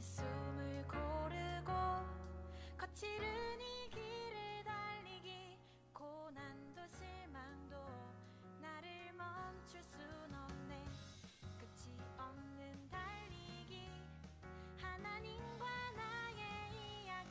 숨을 고르고 거칠은 이 길을 달리기 고난도 실망도 나를 멈출 순 없네. 끝이 없는 달리기 하나님과 나의 이야기.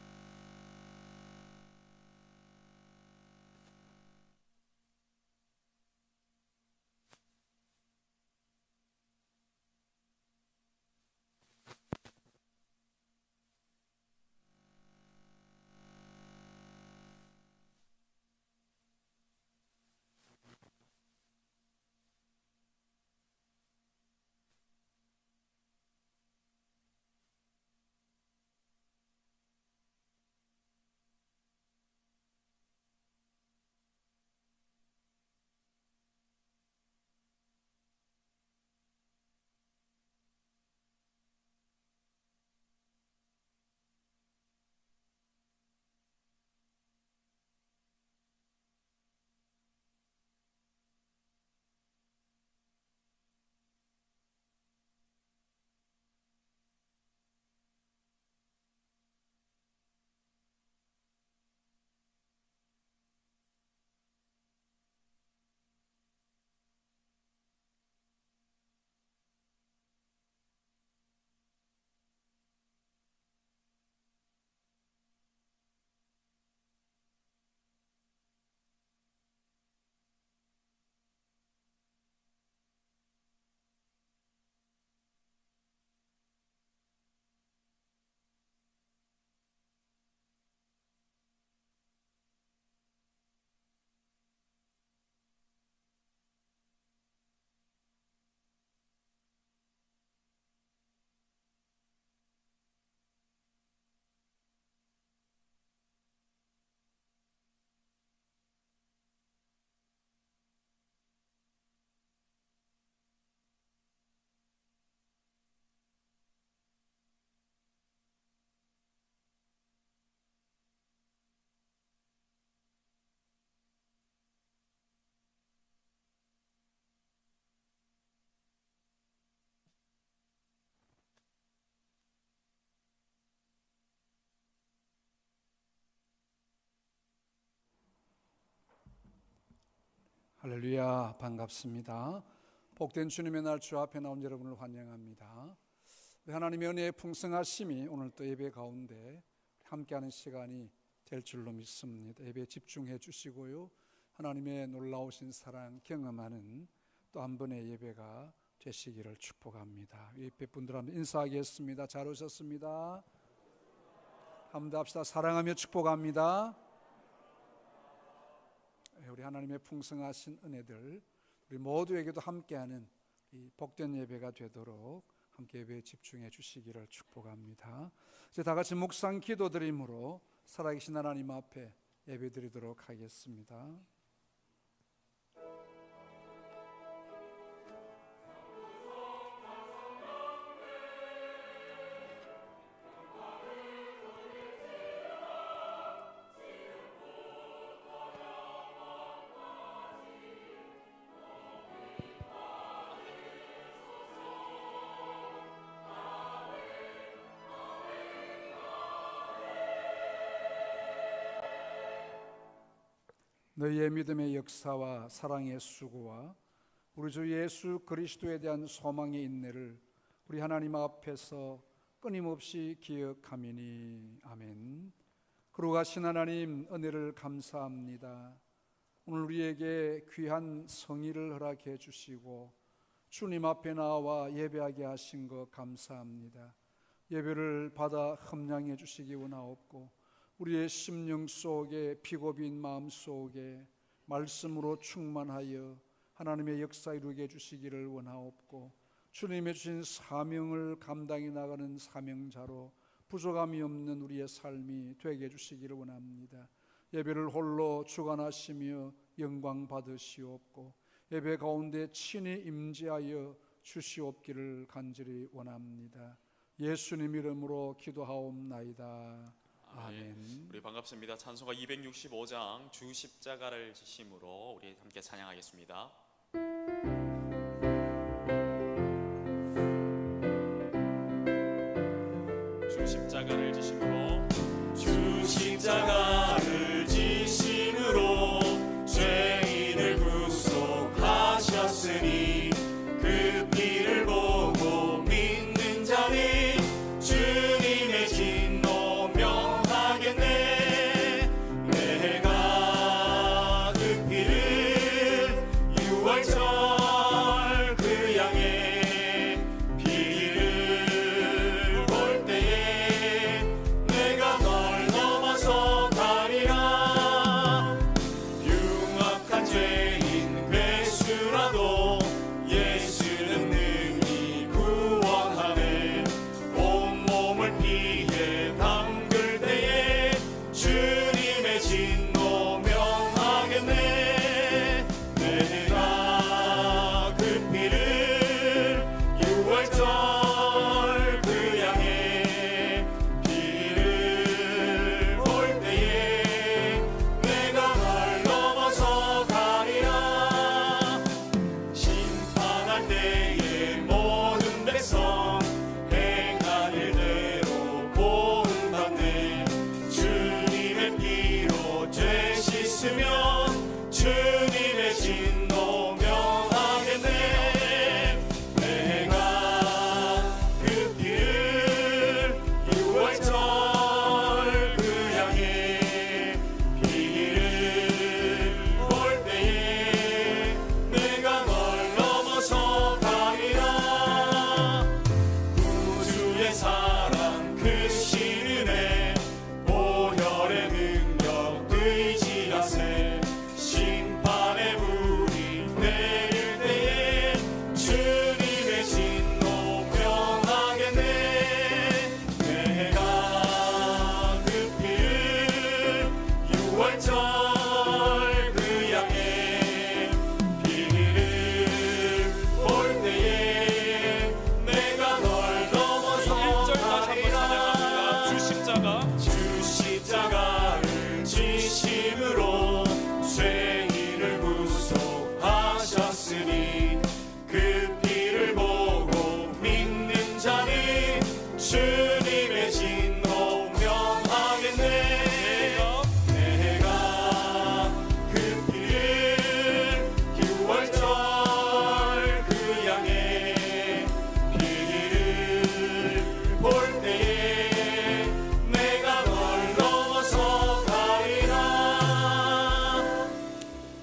할렐루야, 반갑습니다. 복된 주님의 날 주 앞에 나온 여러분을 환영합니다. 하나님의 은혜의 풍성하심이 오늘 또 예배 가운데 함께하는 시간이 될 줄로 믿습니다. 예배에 집중해 주시고요, 하나님의 놀라우신 사랑 경험하는 또 한 번의 예배가 되시기를 축복합니다. 예배 분들한테 인사하겠습니다. 잘 오셨습니다. 한번 더 합시다. 사랑하며 축복합니다. 우리 하나님의 풍성하신 은혜들 우리 모두에게도 함께하는 이 복된 예배가 되도록 함께 예배에 집중해 주시기를 축복합니다. 이제 다 같이 묵상 기도드림으로 살아계신 하나님 앞에 예배드리도록 하겠습니다. 너희의 믿음의 역사와 사랑의 수고와 우리 주 예수 그리스도에 대한 소망의 인내를 우리 하나님 앞에서 끊임없이 기억하미니. 아멘. 거룩하신 하나님, 은혜를 감사합니다. 오늘 우리에게 귀한 성의를 허락해 주시고 주님 앞에 나와 예배하게 하신 것 감사합니다. 예배를 받아 흠량해 주시기 원하옵고 우리의 심령 속에 비고빈 마음 속에 말씀으로 충만하여 하나님의 역사 이루게 해주시기를 원하옵고 주님의 주신 사명을 감당해 나가는 사명자로 부족함이 없는 우리의 삶이 되게 해주시기를 원합니다. 예배를 홀로 주관하시며 영광 받으시옵고 예배 가운데 친히 임재하여 주시옵기를 간절히 원합니다. 예수님 이름으로 기도하옵나이다. 아멘. 우리 반갑습니다. 찬송가 265장 주 십자가를 지심으로 우리 함께 찬양하겠습니다. 십자가를 지심으로 주 십자가를 지심으로 죄인을 구속하셨으니 그 피를 보고 믿는 자는 주님의 진노 명하겠네. 내가 그 피를 유월절 그 양의 피를 볼 때에 내가 널 넘어서 가리라. 흉악한 죄인 괴수라도 예수는 능히 구원하네. 온몸을 피에 담글 때에 주님의 진노 명하겠네. 내가 그 피를 유월절 그 양의 피를 볼 때에 내가 널 넘어서 가리라. 심판할 때에 모든 백성 행한 일대로 보응받네. 주님의 피로 죄 씻으면 주님의 진노 명하겠네. 내가 그 피를 유월절 그 양의 피를 볼 때에 내가 널 넘어서 가리라. 구주의 사랑 크신 은혜 보혈의 능력 의지하세. 심판의 불이 내릴 때에 주님의 진노 명하겠네. 내가 그 피를 유월절 그 양의 피를 볼 때에 내가 널 넘어서 1절 다시 한번 찬양합니다. 주 십자가 주 십자가를 지심으로 죄인을 구속하셨으니 그 피를 보고 믿는 자는 주님의 진노 명하겠네. 내가 그 피를 유월절 그 양의 피를 볼 때에 내가 널 넘어서 가리라.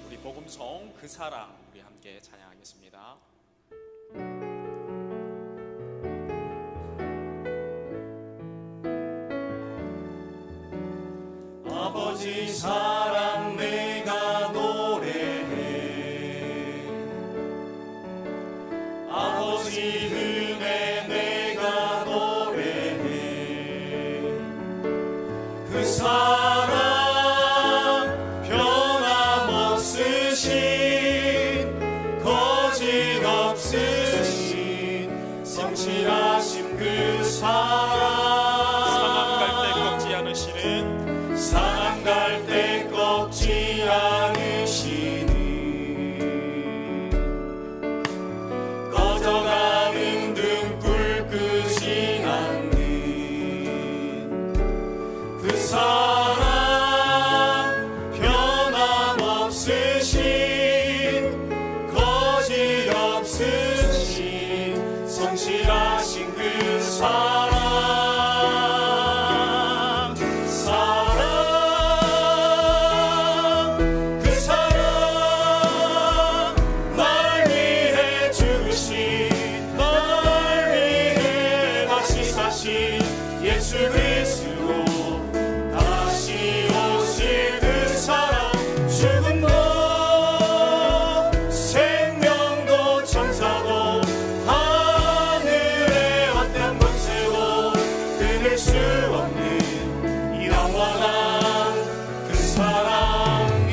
우리 복음성 그 사랑 우리 함께 찬양하겠습니다. 아버지 사랑 내가 노래해. 아버지 은혜 내가 노래해. 그 사랑 변함없으신 거짓없으신 성실하신 그 상한 갈 때 사랑. 꺾지 않으시는 상한 갈 때 꺾지 않으시는 꺼져가는 등불 끄지 않는 그 사랑. 변함없으신 거짓없으신 성실하신 그 사랑. 그 사랑 날 위해 죽으신 날 위해 다시 사신 예수 그리스도 다시 오실 그 사랑. 죽음도 생명도 천사도 하늘의 어떤 권세도 끊을 수 없는 이 영원한 그 사랑에.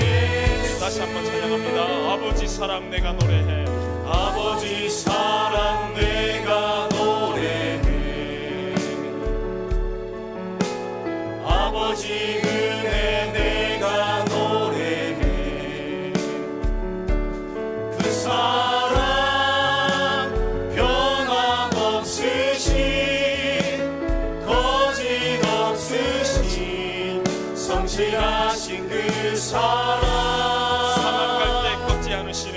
다시 한번 찬양합니다. 아버지 사랑 내가 노래해. 아버지 사랑 내가 노래해. 아버지 은혜 내가 노래해. 그 사랑 변함없으신 거짓 사랑 사망 갈 때 꺾지 않으시는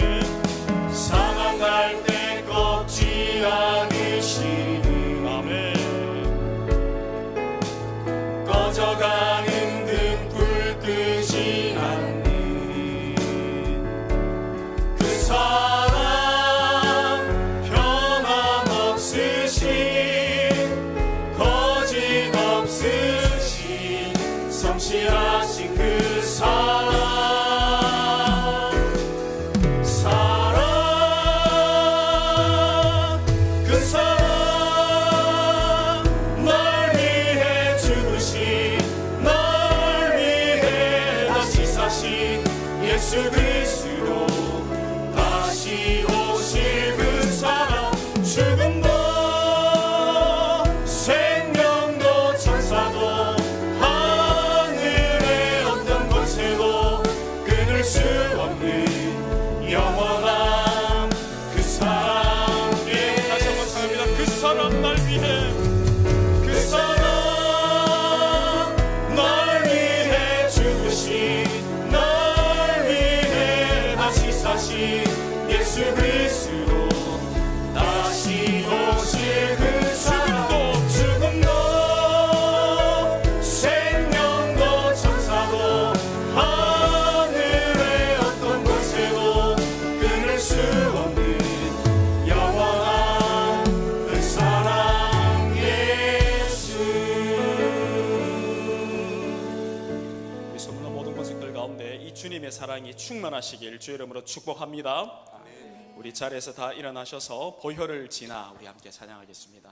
사망 갈 때 꺾지 않으시는 아멘. 꺼져가는 등불 끄지 않는 그 사랑 변함없으신 거짓없으신 성실하신 그 사랑 그 사랑 널 위해 죽으신 널 위해 다시 사신 예수 그리스도 다시 오실 그 사랑 죽음도 생명도 천사도 하늘의 어떤 권세도 끊을 수 없는 영원한 그 사랑에 다시 한번唱합니다. 그 사랑 날 위해 그 사랑 널 위해 죽으신 널 위해 다시 사신 예수 그리스도 다시 오실 그 사랑 죽음도 생명도 천사도 하늘의 어떤 권세도 끊을 수 없는 영원한 그 사랑 예수. 우리 소문난 모든 것들 가운데 이 주님의 사랑이 충만하시길 주 이름으로 축복합니다. 우리 자리에서 다 일어나셔서 보혈을 지나 우리 함께 찬양하겠습니다.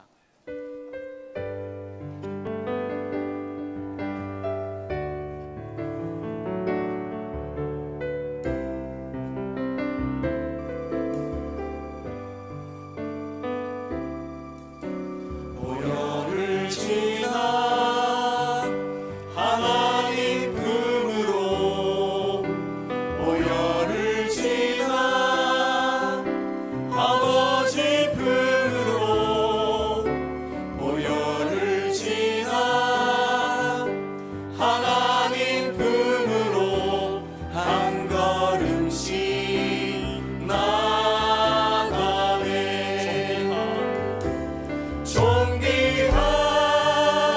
보혈을 지나 하나님 품으로 보혈을 지나 아버지 품으로 보혈을 지나 하나님 품으로 한 걸음씩 나가네.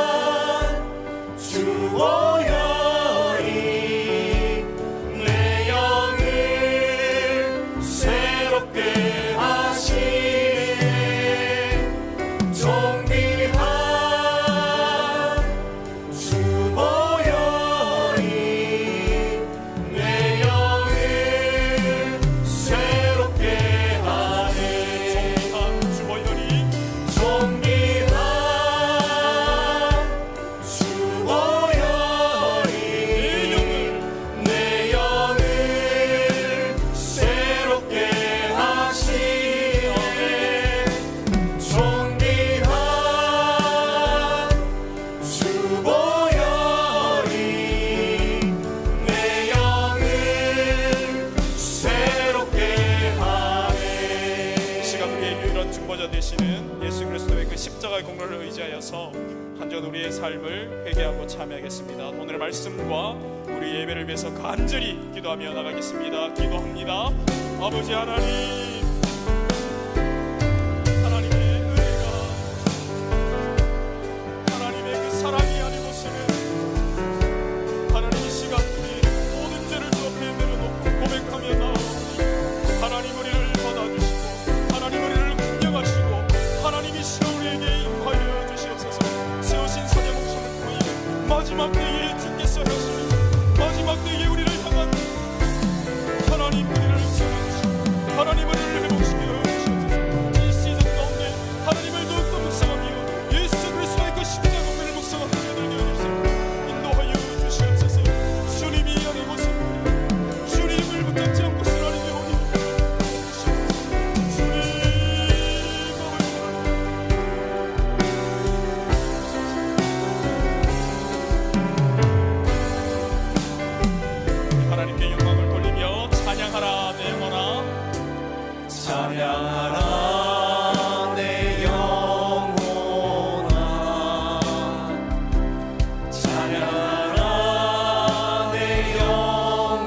존귀한 주 보혈이 내 영을 새롭게 하시네. 존귀한 주 보혈이 내 영을 새롭게 하네. 주 보혈이 존귀한 주 보혈이 내 영을 새롭게 하시네. 존귀한 주 보혈이 내 영을 새롭게 하네. 이 시간 우리의 유일한 중보자 되시는 예수 그리스도의 그 십자가의 공로를 의지하여서 한전 우리의 삶을 회개하고 참여하겠습니다. 오늘의 말씀과 우리 예배를 위해서 간절히 기도하며 나가겠습니다. 기도합니다. 아버지 하나님, 하나님의 은혜가 하나님의 그 사랑이 아닌 것이는 하나님 이 시간 우리 모든 죄를 주 앞에 내려놓고 고백하며 나아오니 하나님 우리를 받아주시고 하나님 우리를 긍정하시고 하나님이 시간 우리에게 임하여 주시옵소서. 세우신 선의 목숨을 통해 마지막 때에 주께서 하시는 마지막 때에 우리를 향한 하나님 우리를 세워주시고 하나님 우리를 회복시켜 주시옵소서. 이 시즌 가운데 하나님을 더욱더 묵상하며 예수 그리스도의 그 십자가 공로를 묵상하며 되어주세요. 인도하여 주시옵소서. 주님이 아닌 곳은 주님을 붙잡지 않고 쓰라리며 오니 하나님께 영광을 돌리며 찬양하라 내 영혼아. 찬양하라 내 영혼아. 찬양하라 내 영혼아.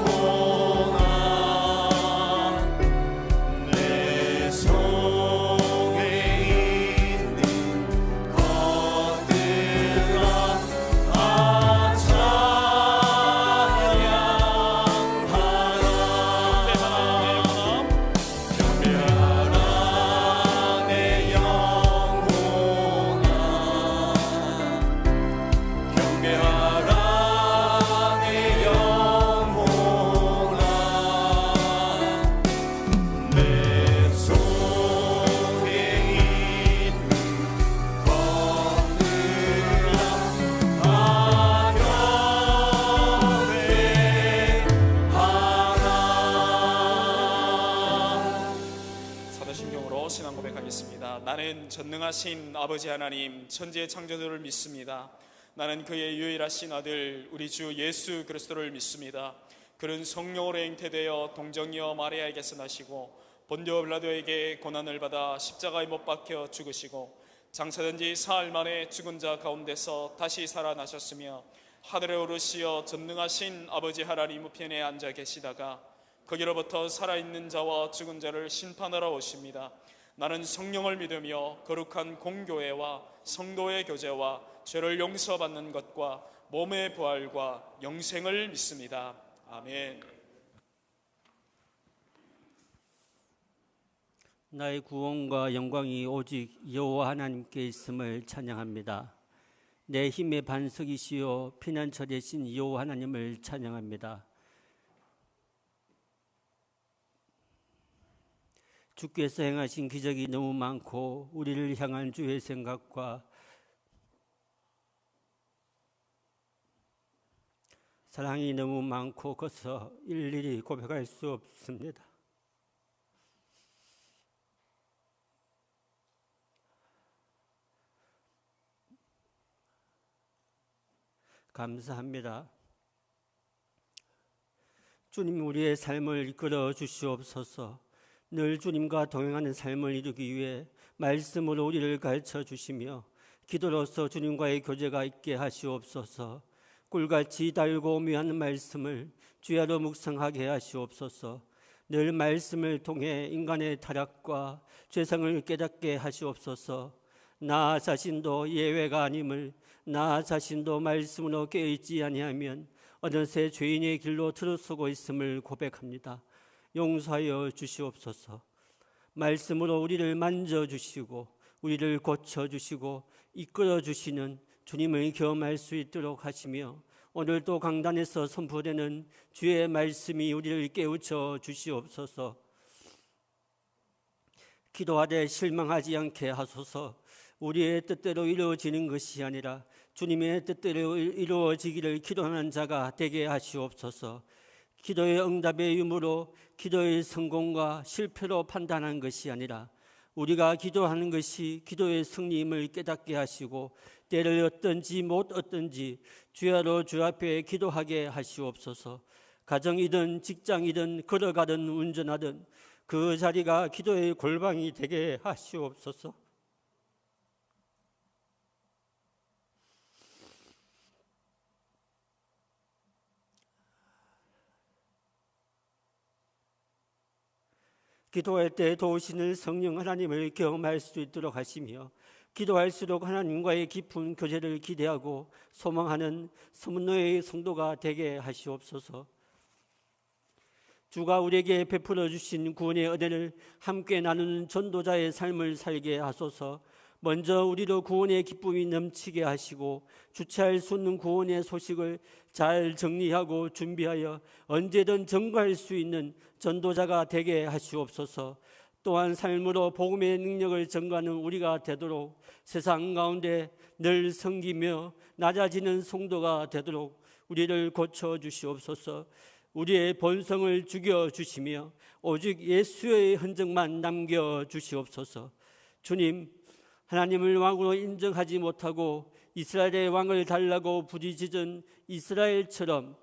신경으로 신앙 고백하겠습니다. 나는 전능하신 아버지 하나님 천지의 창조주를 믿습니다. 나는 그의 유일하신 아들 우리 주 예수 그리스도를 믿습니다. 그는 성령으로 잉태되어 동정녀 마리아에게서 나시고 본디오 빌라도에게 고난을 받아 십자가에 못 박혀 죽으시고 장사된 지 사흘 만에 죽은 자 가운데서 다시 살아나셨으며 하늘에 오르시어 전능하신 아버지 하나님 우편에 앉아 계시다가 거기로부터 살아있는 자와 죽은 자를 심판하러 오십니다. 나는 성령을 믿으며 거룩한 공교회와 성도의 교제와 죄를 용서받는 것과 몸의 부활과 영생을 믿습니다. 아멘. 나의 구원과 영광이 오직 여호와 하나님께 있음을 찬양합니다. 내 힘의 반석이시요 피난처되신 여호와 하나님을 찬양합니다. 주께서 행하신 기적이 너무 많고 우리를 향한 주의 생각과 사랑이 너무 많고 커서 일일이 고백할 수 없습니다. 감사합니다. 주님, 우리의 삶을 이끌어 주시옵소서. 늘 주님과 동행하는 삶을 이루기 위해 말씀으로 우리를 가르쳐 주시며 기도로서 주님과의 교제가 있게 하시옵소서. 꿀같이 달고 오묘한 말씀을 주야로 묵상하게 하시옵소서. 늘 말씀을 통해 인간의 타락과 죄성을 깨닫게 하시옵소서. 나 자신도 예외가 아님을 나 자신도 말씀으로 깨어있지 아니하면 어느새 죄인의 길로 들어서고 있음을 고백합니다. 용서하여 주시옵소서. 말씀으로 우리를 만져주시고 우리를 고쳐주시고 이끌어주시는 주님을 경험할 수 있도록 하시며 오늘도 강단에서 선포되는 주의 말씀이 우리를 깨우쳐 주시옵소서. 기도하되 실망하지 않게 하소서. 우리의 뜻대로 이루어지는 것이 아니라 주님의 뜻대로 이루어지기를 기도하는 자가 되게 하시옵소서. 기도의 응답의 유무로 기도의 성공과 실패로 판단한 것이 아니라 우리가 기도하는 것이 기도의 승리임을 깨닫게 하시고 때를 얻든지 못 얻든지 주야로 주 앞에 기도하게 하시옵소서. 가정이든 직장이든 걸어가든 운전하든 그 자리가 기도의 골방이 되게 하시옵소서. 기도할 때 도우시는 성령 하나님을 경험할 수 있도록 하시며 기도할수록 하나님과의 깊은 교제를 기대하고 소망하는 서문노의 성도가 되게 하시옵소서. 주가 우리에게 베풀어 주신 구원의 은혜를 함께 나누는 전도자의 삶을 살게 하소서. 먼저 우리로 구원의 기쁨이 넘치게 하시고 주체할 수 있는 구원의 소식을 잘 정리하고 준비하여 언제든 전가할 수 있는 전도자가 되게 하시옵소서. 또한 삶으로 복음의 능력을 전가하는 우리가 되도록 세상 가운데 늘 섬기며 낮아지는 성도가 되도록 우리를 고쳐주시옵소서. 우리의 본성을 죽여주시며 오직 예수의 흔적만 남겨주시옵소서. 주님, 하나님을 왕으로 인정하지 못하고 이스라엘의 왕을 달라고 부르짖은 이스라엘처럼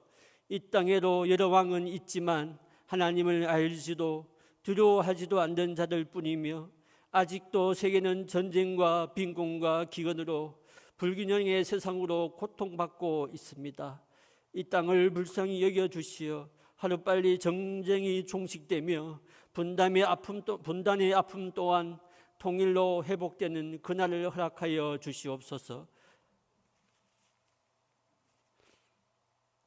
이 땅에도 여러 왕은 있지만 하나님을 알지도 두려워하지도 않는 자들 뿐이며 아직도 세계는 전쟁과 빈곤과 기근으로 불균형의 세상으로 고통받고 있습니다. 이 땅을 불쌍히 여겨주시어 하루빨리 정쟁이 종식되며 분단의 아픔 또한 통일로 회복되는 그날을 허락하여 주시옵소서.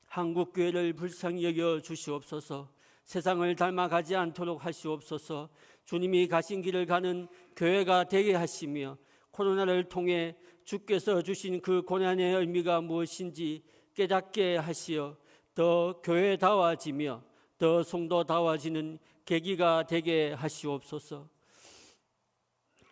한국교회를 불쌍히 여겨 주시옵소서. 세상을 닮아가지 않도록 하시옵소서. 주님이 가신 길을 가는 교회가 되게 하시며 코로나를 통해 주께서 주신 그 고난의 의미가 무엇인지 깨닫게 하시어 더 교회다워지며 더 성도다워지는 계기가 되게 하시옵소서.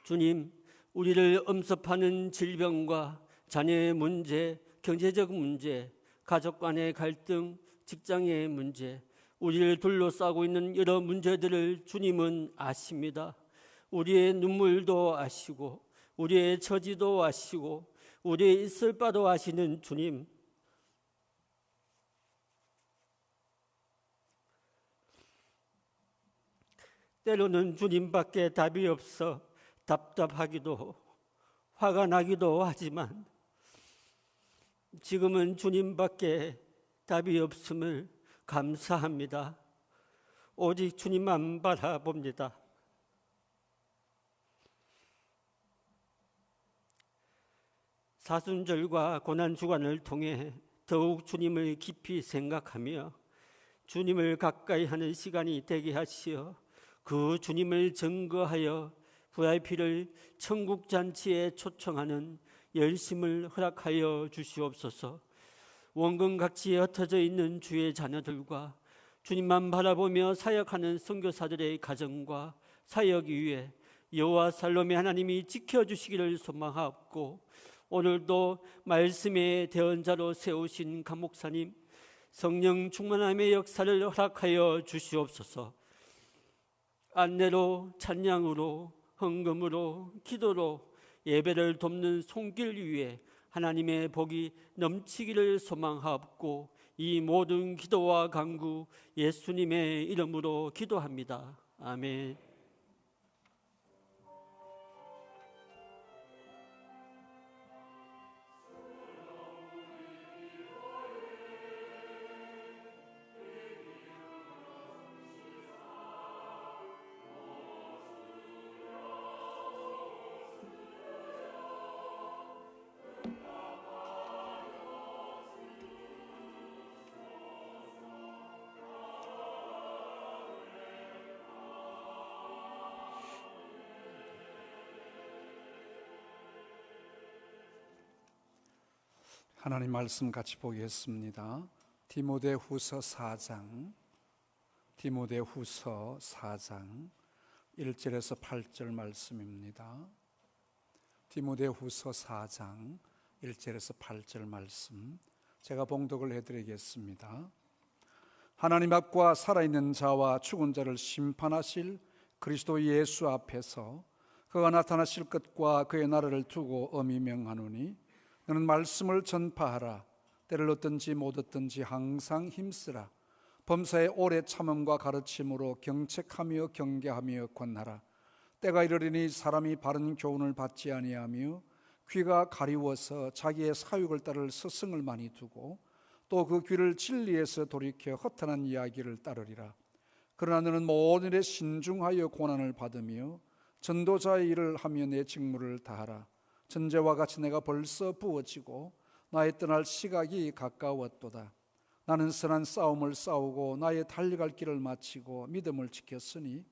주님, 우리를 엄습하는 질병과 자녀의 문제, 경제적 문제, 가족 간의 갈등, 직장의 문제, 우리를 둘러싸고 있는 여러 문제들을 주님은 아십니다. 우리의 눈물도 아시고 우리의 처지도 아시고 우리의 있을 바도 아시는 주님, 때로는 주님밖에 답이 없어 답답하기도 화가 나기도 하지만 지금은 주님밖에 답이 없음을 감사합니다. 오직 주님만 바라봅니다. 사순절과 고난주간을 통해 더욱 주님을 깊이 생각하며 주님을 가까이 하는 시간이 되게 하시어 그 주님을 증거하여 VIP를 천국잔치에 초청하는 열심을 허락하여 주시옵소서. 원근 각지에 흩어져 있는 주의 자녀들과 주님만 바라보며 사역하는 선교사들의 가정과 사역 위에 여호와 살롬의 하나님이 지켜주시기를 소망하옵고, 오늘도 말씀의 대언자로 세우신 강 목사님 성령 충만함의 역사를 허락하여 주시옵소서. 안내로, 찬양으로, 헌금으로, 기도로 예배를 돕는 손길 위에 하나님의 복이 넘치기를 소망하옵고, 이 모든 기도와 간구 예수님의 이름으로 기도합니다. 아멘. 하나님 말씀 같이 보겠습니다. 디모데후서 4장 1절에서 8절 말씀입니다. 디모데후서 4장 1절에서 8절 말씀 제가 봉독을 해드리겠습니다. 하나님 앞과 살아있는 자와 죽은 자를 심판하실 그리스도 예수 앞에서 그가 나타나실 것과 그의 나라를 두고 엄히 명하노니, 너는 말씀을 전파하라. 때를 얻든지 못 얻든지 항상 힘쓰라. 범사에 오래 참음과 가르침으로 경책하며 경계하며 권하라. 때가 이르리니 사람이 바른 교훈을 받지 아니하며 귀가 가리워서 자기의 사육을 따를 스승을 많이 두고 또 그 귀를 진리에서 돌이켜 허탄한 이야기를 따르리라. 그러나 너는 모든 일에 신중하여 고난을 받으며 전도자의 일을 하며 내 직무를 다하라. 전제와 같이 내가 벌써 부어지고 나의 떠날 시각이 가까웠도다. 나는 선한 싸움을 싸우고 나의 달려갈 길을 마치고 믿음을 지켰으니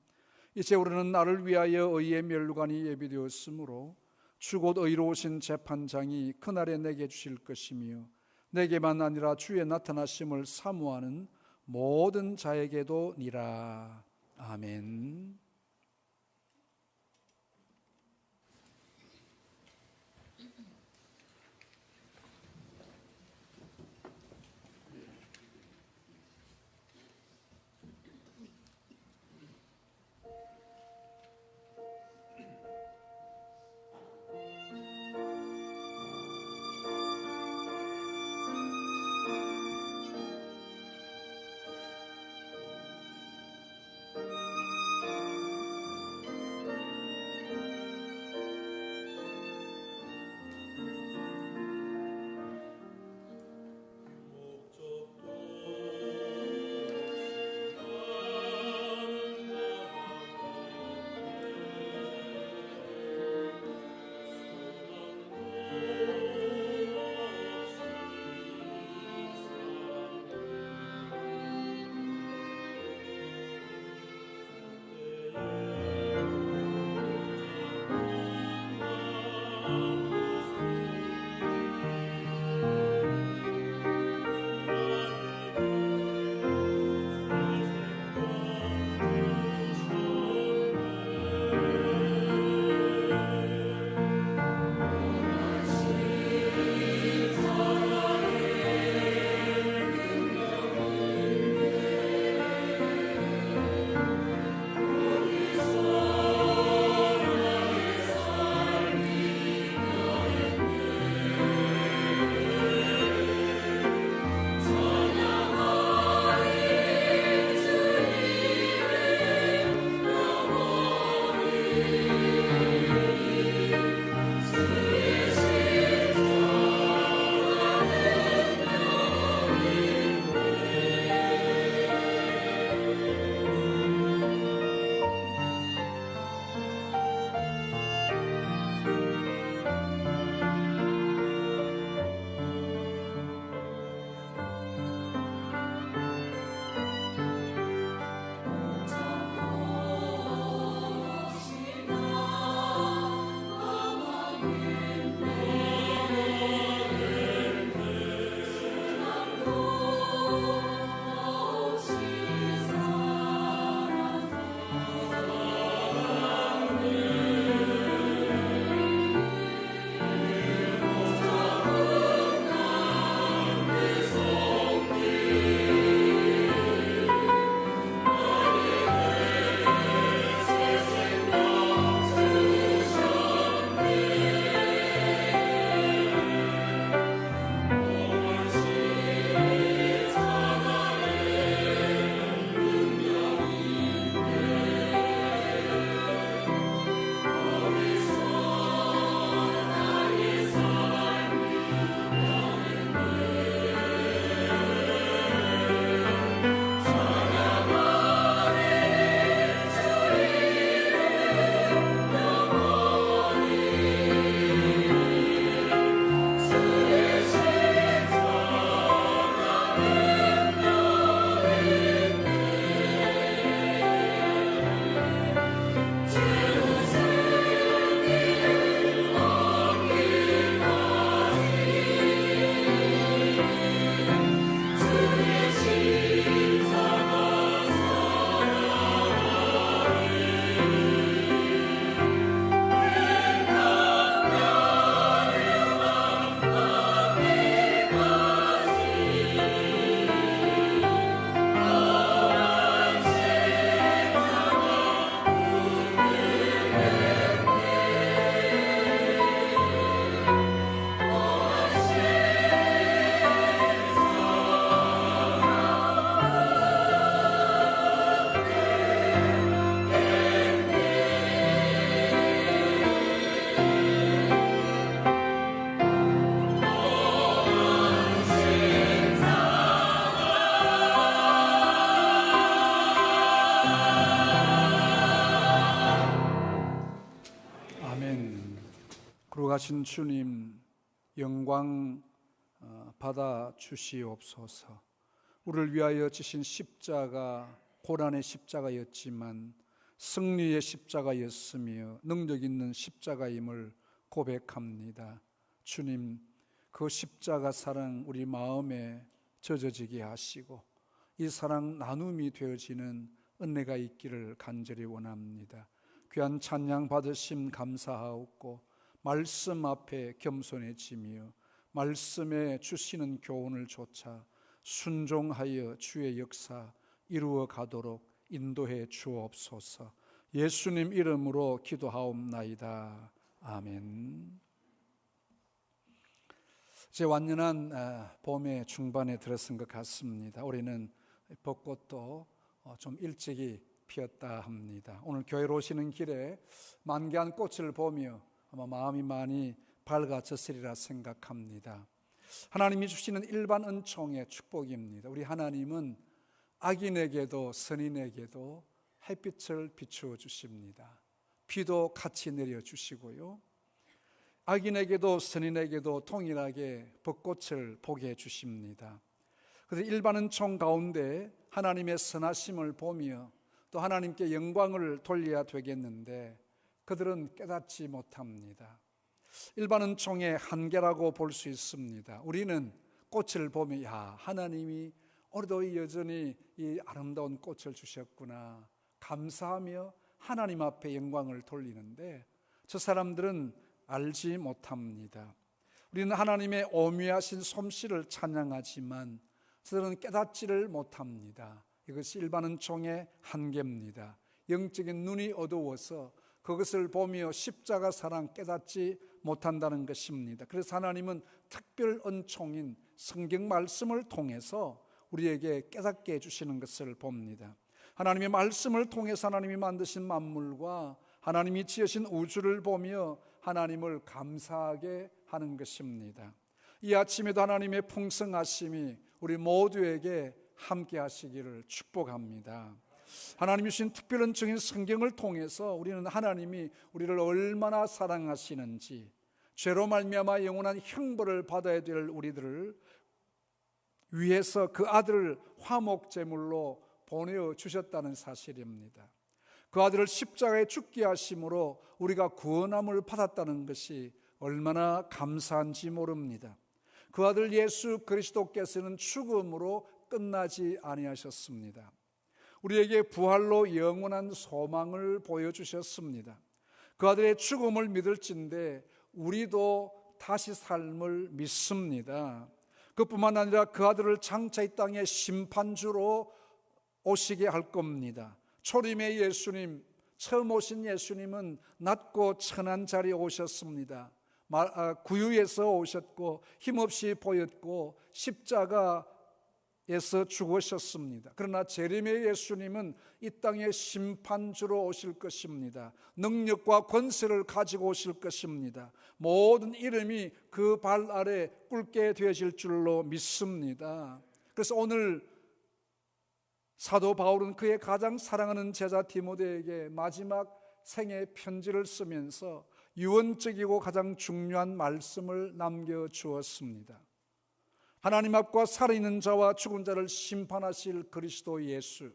이제 우리는 나를 위하여 의의 멸관이 예비되었으므로 주 곧 의로우신 재판장이 그날에 내게 주실 것이며 내게만 아니라 주의 나타나심을 사모하는 모든 자에게도 니라. 아멘. 거룩하신 주님, 영광 받아 주시옵소서. 우리를 위하여 지신 십자가 고난의 십자가였지만 승리의 십자가였으며 능력 있는 십자가임을 고백합니다. 주님, 그 십자가 사랑 우리 마음에 젖어지게 하시고 이 사랑 나눔이 되어지는 은혜가 있기를 간절히 원합니다. 귀한 찬양 받으심 감사하옵고 말씀 앞에 겸손해지며 말씀에 주시는 교훈을 좇아 순종하여 주의 역사 이루어 가도록 인도해 주옵소서. 예수님 이름으로 기도하옵나이다. 아멘. 이제 완연한 봄의 중반에 들어선 것 같습니다. 올해는 벚꽃도 좀 일찍이 피었다 합니다. 오늘 교회로 오시는 길에 만개한 꽃을 보며 아마 마음이 많이 밝아졌으리라 생각합니다. 하나님이 주시는 일반 은총의 축복입니다. 우리 하나님은 악인에게도 선인에게도 햇빛을 비추어 주십니다. 비도 같이 내려주시고요, 악인에게도 선인에게도 동일하게 벚꽃을 보게 해주십니다. 그래서 일반 은총 가운데 하나님의 선하심을 보며 또 하나님께 영광을 돌려야 되겠는데 그들은 깨닫지 못합니다. 일반 은총의 한계라고 볼 수 있습니다. 우리는 꽃을 보며 하나님이 오늘도 여전히 이 아름다운 꽃을 주셨구나 감사하며 하나님 앞에 영광을 돌리는데 저 사람들은 알지 못합니다. 우리는 하나님의 오묘하신 솜씨를 찬양하지만 저들은 깨닫지를 못합니다. 이것이 일반 은총의 한계입니다. 영적인 눈이 어두워서 그것을 보며 십자가 사랑 깨닫지 못한다는 것입니다. 그래서 하나님은 특별 은총인 성경 말씀을 통해서 우리에게 깨닫게 해주시는 것을 봅니다. 하나님의 말씀을 통해서 하나님이 만드신 만물과 하나님이 지으신 우주를 보며 하나님을 감사하게 하는 것입니다. 이 아침에도 하나님의 풍성하심이 우리 모두에게 함께 하시기를 축복합니다. 하나님이 주신 특별한 은총인 성경을 통해서 우리는 하나님이 우리를 얼마나 사랑하시는지, 죄로 말미암아 영원한 형벌을 받아야 될 우리들을 위해서 그 아들을 화목제물로 보내어 주셨다는 사실입니다. 그 아들을 십자가에 죽게 하심으로 우리가 구원함을 받았다는 것이 얼마나 감사한지 모릅니다. 그 아들 예수 그리스도께서는 죽음으로 끝나지 아니하셨습니다. 우리에게 부활로 영원한 소망을 보여주셨습니다. 그 아들의 죽음을 믿을진데 우리도 다시 삶을 믿습니다. 그뿐만 아니라 그 아들을 장차 이 땅의 심판주로 오시게 할 겁니다. 초림의 예수님, 처음 오신 예수님은 낮고 천한 자리에 오셨습니다. 구유에서 오셨고 힘없이 보였고 십자가에서 죽으셨습니다. 그러나 재림의 예수님은 이 땅의 심판주로 오실 것입니다. 능력과 권세를 가지고 오실 것입니다. 모든 이름이 그 발 아래 꿇게 되어질 줄로 믿습니다. 그래서 오늘 사도 바울은 그의 가장 사랑하는 제자 디모데에게 마지막 생애 편지를 쓰면서 유언적이고 가장 중요한 말씀을 남겨주었습니다. 하나님 앞과 살아있는 자와 죽은 자를 심판하실 그리스도 예수,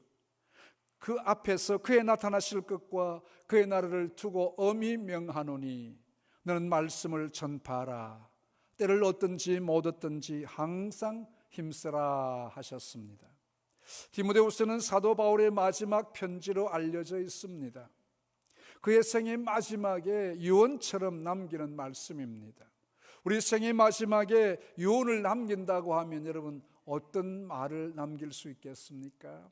그 앞에서 그의 나타나실 것과 그의 나라를 두고 엄히 명하노니 너는 말씀을 전파하라. 때를 얻든지 못 얻든지 항상 힘쓰라 하셨습니다. 디모데후서는 사도 바울의 마지막 편지로 알려져 있습니다. 그의 생의 마지막에 유언처럼 남기는 말씀입니다. 우리 생의 마지막에 유언을 남긴다고 하면 여러분 어떤 말을 남길 수 있겠습니까?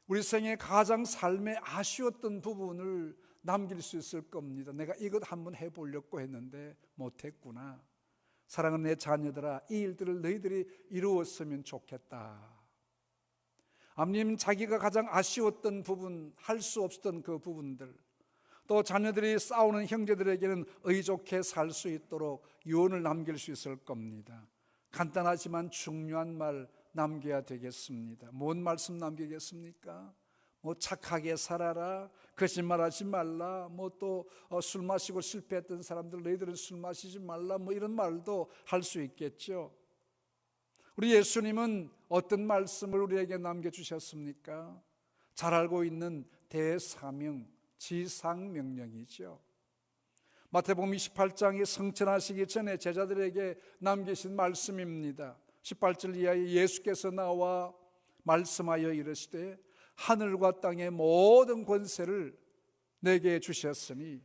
우리 생의 가장 삶에 아쉬웠던 부분을 남길 수 있을 겁니다. 내가 이것 한번 해보려고 했는데 못했구나. 사랑하는 내 자녀들아, 이 일들을 너희들이 이루었으면 좋겠다. 아버님, 자기가 가장 아쉬웠던 부분, 할 수 없었던 그 부분들, 또 자녀들이 싸우는 형제들에게는 의좋게 살 수 있도록 유언을 남길 수 있을 겁니다. 간단하지만 중요한 말 남겨야 되겠습니다. 뭔 말씀 남기겠습니까? 뭐 착하게 살아라, 거짓말하지 말라, 뭐 또 술 마시고 실패했던 사람들 너희들은 술 마시지 말라, 뭐 이런 말도 할 수 있겠죠. 우리 예수님은 어떤 말씀을 우리에게 남겨주셨습니까? 잘 알고 있는 대사명, 지상명령이죠. 마태복음 28장에 성천하시기 전에 제자들에게 남기신 말씀입니다. 18절 이하에 예수께서 나와 말씀하여 이르시되 하늘과 땅의 모든 권세를 내게 주셨으니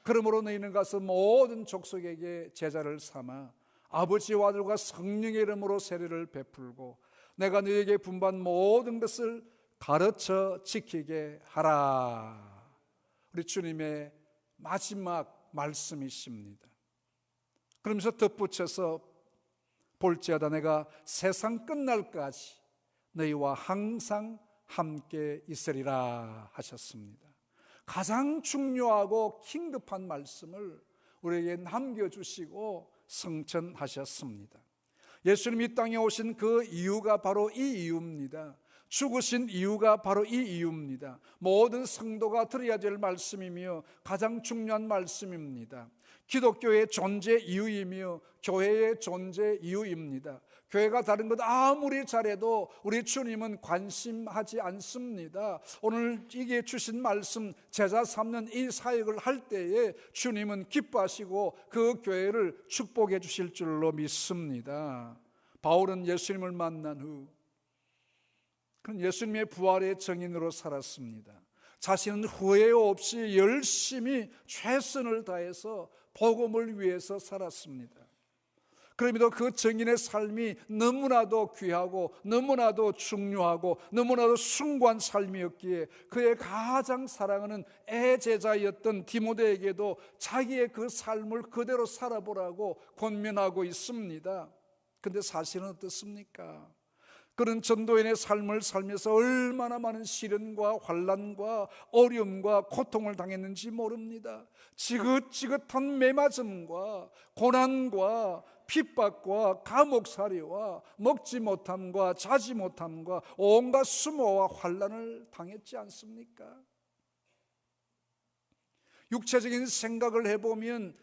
그러므로 너희는 가서 모든 족속에게 제자를 삼아 아버지와 아들과 성령의 이름으로 세례를 베풀고 내가 너희에게 분부한 모든 것을 가르쳐 지키게 하라. 우리 주님의 마지막 말씀이십니다. 그러면서 덧붙여서 볼지어다 내가 세상 끝날까지 너희와 항상 함께 있으리라 하셨습니다. 가장 중요하고 긴급한 말씀을 우리에게 남겨주시고 성천하셨습니다. 예수님 이 땅에 오신 그 이유가 바로 이 이유입니다. 죽으신 이유가 바로 이 이유입니다. 모든 성도가 들어야 될 말씀이며 가장 중요한 말씀입니다. 기독교의 존재 이유이며 교회의 존재 이유입니다. 교회가 다른 것 아무리 잘해도 우리 주님은 관심하지 않습니다. 오늘 이게 주신 말씀 제자 삼는 이 사역을 할 때에 주님은 기뻐하시고 그 교회를 축복해 주실 줄로 믿습니다. 바울은 예수님을 만난 후 그는 예수님의 부활의 증인으로 살았습니다. 자신은 후회 없이 열심히 최선을 다해서 복음을 위해서 살았습니다. 그럼에도 그 증인의 삶이 너무나도 귀하고 너무나도 중요하고 너무나도 숭고한 삶이었기에 그의 가장 사랑하는 애제자였던 디모데에게도 자기의 그 삶을 그대로 살아보라고 권면하고 있습니다. 그런데 사실은 어떻습니까? 그런 전도인의 삶을 살면서 얼마나 많은 시련과 환난과 어려움과 고통을 당했는지 모릅니다. 지긋지긋한 매맞음과 고난과 핍박과 감옥살이와 먹지 못함과 자지 못함과 온갖 수모와 환난을 당했지 않습니까? 육체적인 생각을 해보면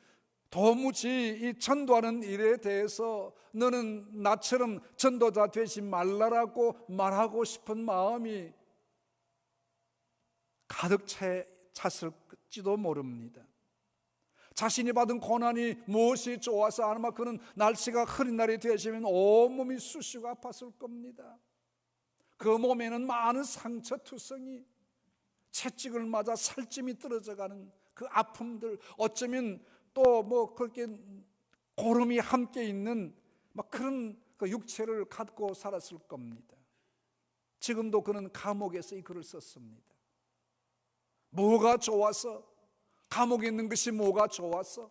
도무지 이 전도하는 일에 대해서 너는 나처럼 전도자 되지 말라라고 말하고 싶은 마음이 가득 찼을지도 모릅니다. 자신이 받은 고난이 무엇이 좋아서 아마 그는 날씨가 흐린 날이 되시면 온몸이 쑤시고 아팠을 겁니다. 그 몸에는 많은 상처투성이, 채찍을 맞아 살찜이 떨어져가는 그 아픔들, 어쩌면 또 뭐 그렇게 고름이 함께 있는 막 그런 그 육체를 갖고 살았을 겁니다. 지금도 그는 감옥에서 이 글을 썼습니다. 뭐가 좋아서? 감옥에 있는 것이 뭐가 좋아서?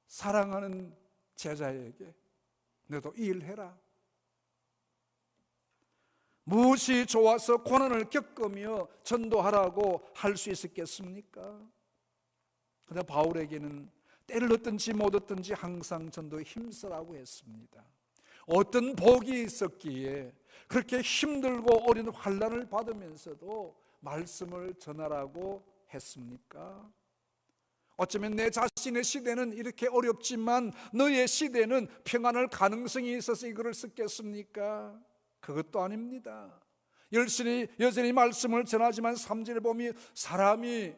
사랑하는 제자에게 너도 일해라. 무엇이 좋아서 고난을 겪으며 전도하라고 할 수 있었겠습니까? 그러나 바울에게는 때를 얻든지 못 얻든지 항상 전도에 힘쓰라고 했습니다. 어떤 복이 있었기에 그렇게 힘들고 어린 환난을 받으면서도 말씀을 전하라고 했습니까? 어쩌면 내 자신의 시대는 이렇게 어렵지만 너의 시대는 평안할 가능성이 있어서 이거를 썼겠습니까? 그것도 아닙니다. 여전히 말씀을 전하지만 3절에 보면 사람이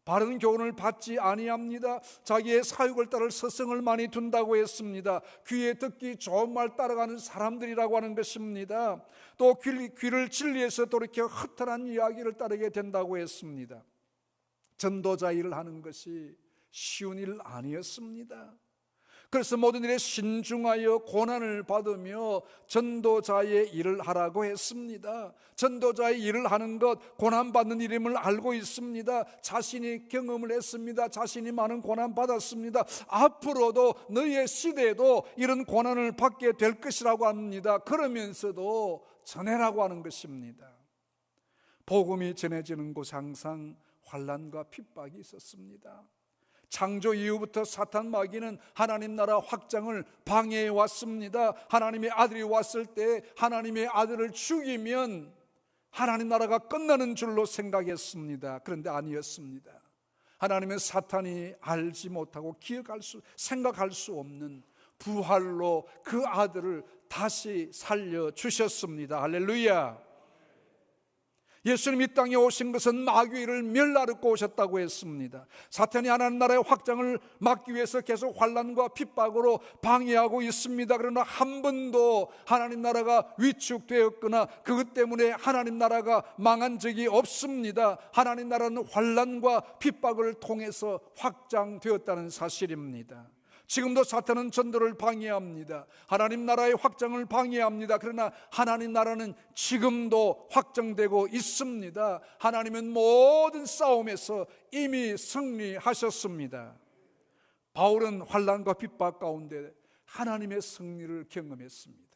바른 교훈을 받지 아니합니다. 자기의 사육을 따를 서성을 많이 둔다고 했습니다. 귀에 듣기 좋은 말 따라가는 사람들이라고 하는 것입니다. 또 귀를 진리에서 돌이켜 허탈한 이야기를 따르게 된다고 했습니다. 전도자 일을 하는 것이 쉬운 일 아니었습니다. 그래서 모든 일에 신중하여 고난을 받으며 전도자의 일을 하라고 했습니다. 전도자의 일을 하는 것, 고난받는 일임을 알고 있습니다. 자신이 경험을 했습니다. 자신이 많은 고난 받았습니다. 앞으로도 너희의 시대에도 이런 고난을 받게 될 것이라고 합니다. 그러면서도 전해라고 하는 것입니다. 복음이 전해지는 곳에 항상 환난과 핍박이 있었습니다. 창조 이후부터 사탄 마귀는 하나님 나라 확장을 방해해 왔습니다. 하나님의 아들이 왔을 때 하나님의 아들을 죽이면 하나님 나라가 끝나는 줄로 생각했습니다. 그런데 아니었습니다. 하나님은 사탄이 알지 못하고 생각할 수 없는 부활로 그 아들을 다시 살려주셨습니다. 할렐루야. 예수님 이 땅에 오신 것은 마귀를 멸하려고 오셨다고 했습니다. 사탄이 하나님 나라의 확장을 막기 위해서 계속 환난과 핍박으로 방해하고 있습니다. 그러나 한 번도 하나님 나라가 위축되었거나 그것 때문에 하나님 나라가 망한 적이 없습니다. 하나님 나라는 환난과 핍박을 통해서 확장되었다는 사실입니다. 지금도 사탄은 전도를 방해합니다. 하나님 나라의 확장을 방해합니다. 그러나 하나님 나라는 지금도 확장되고 있습니다. 하나님은 모든 싸움에서 이미 승리하셨습니다. 바울은 환난과 핍박 가운데 하나님의 승리를 경험했습니다.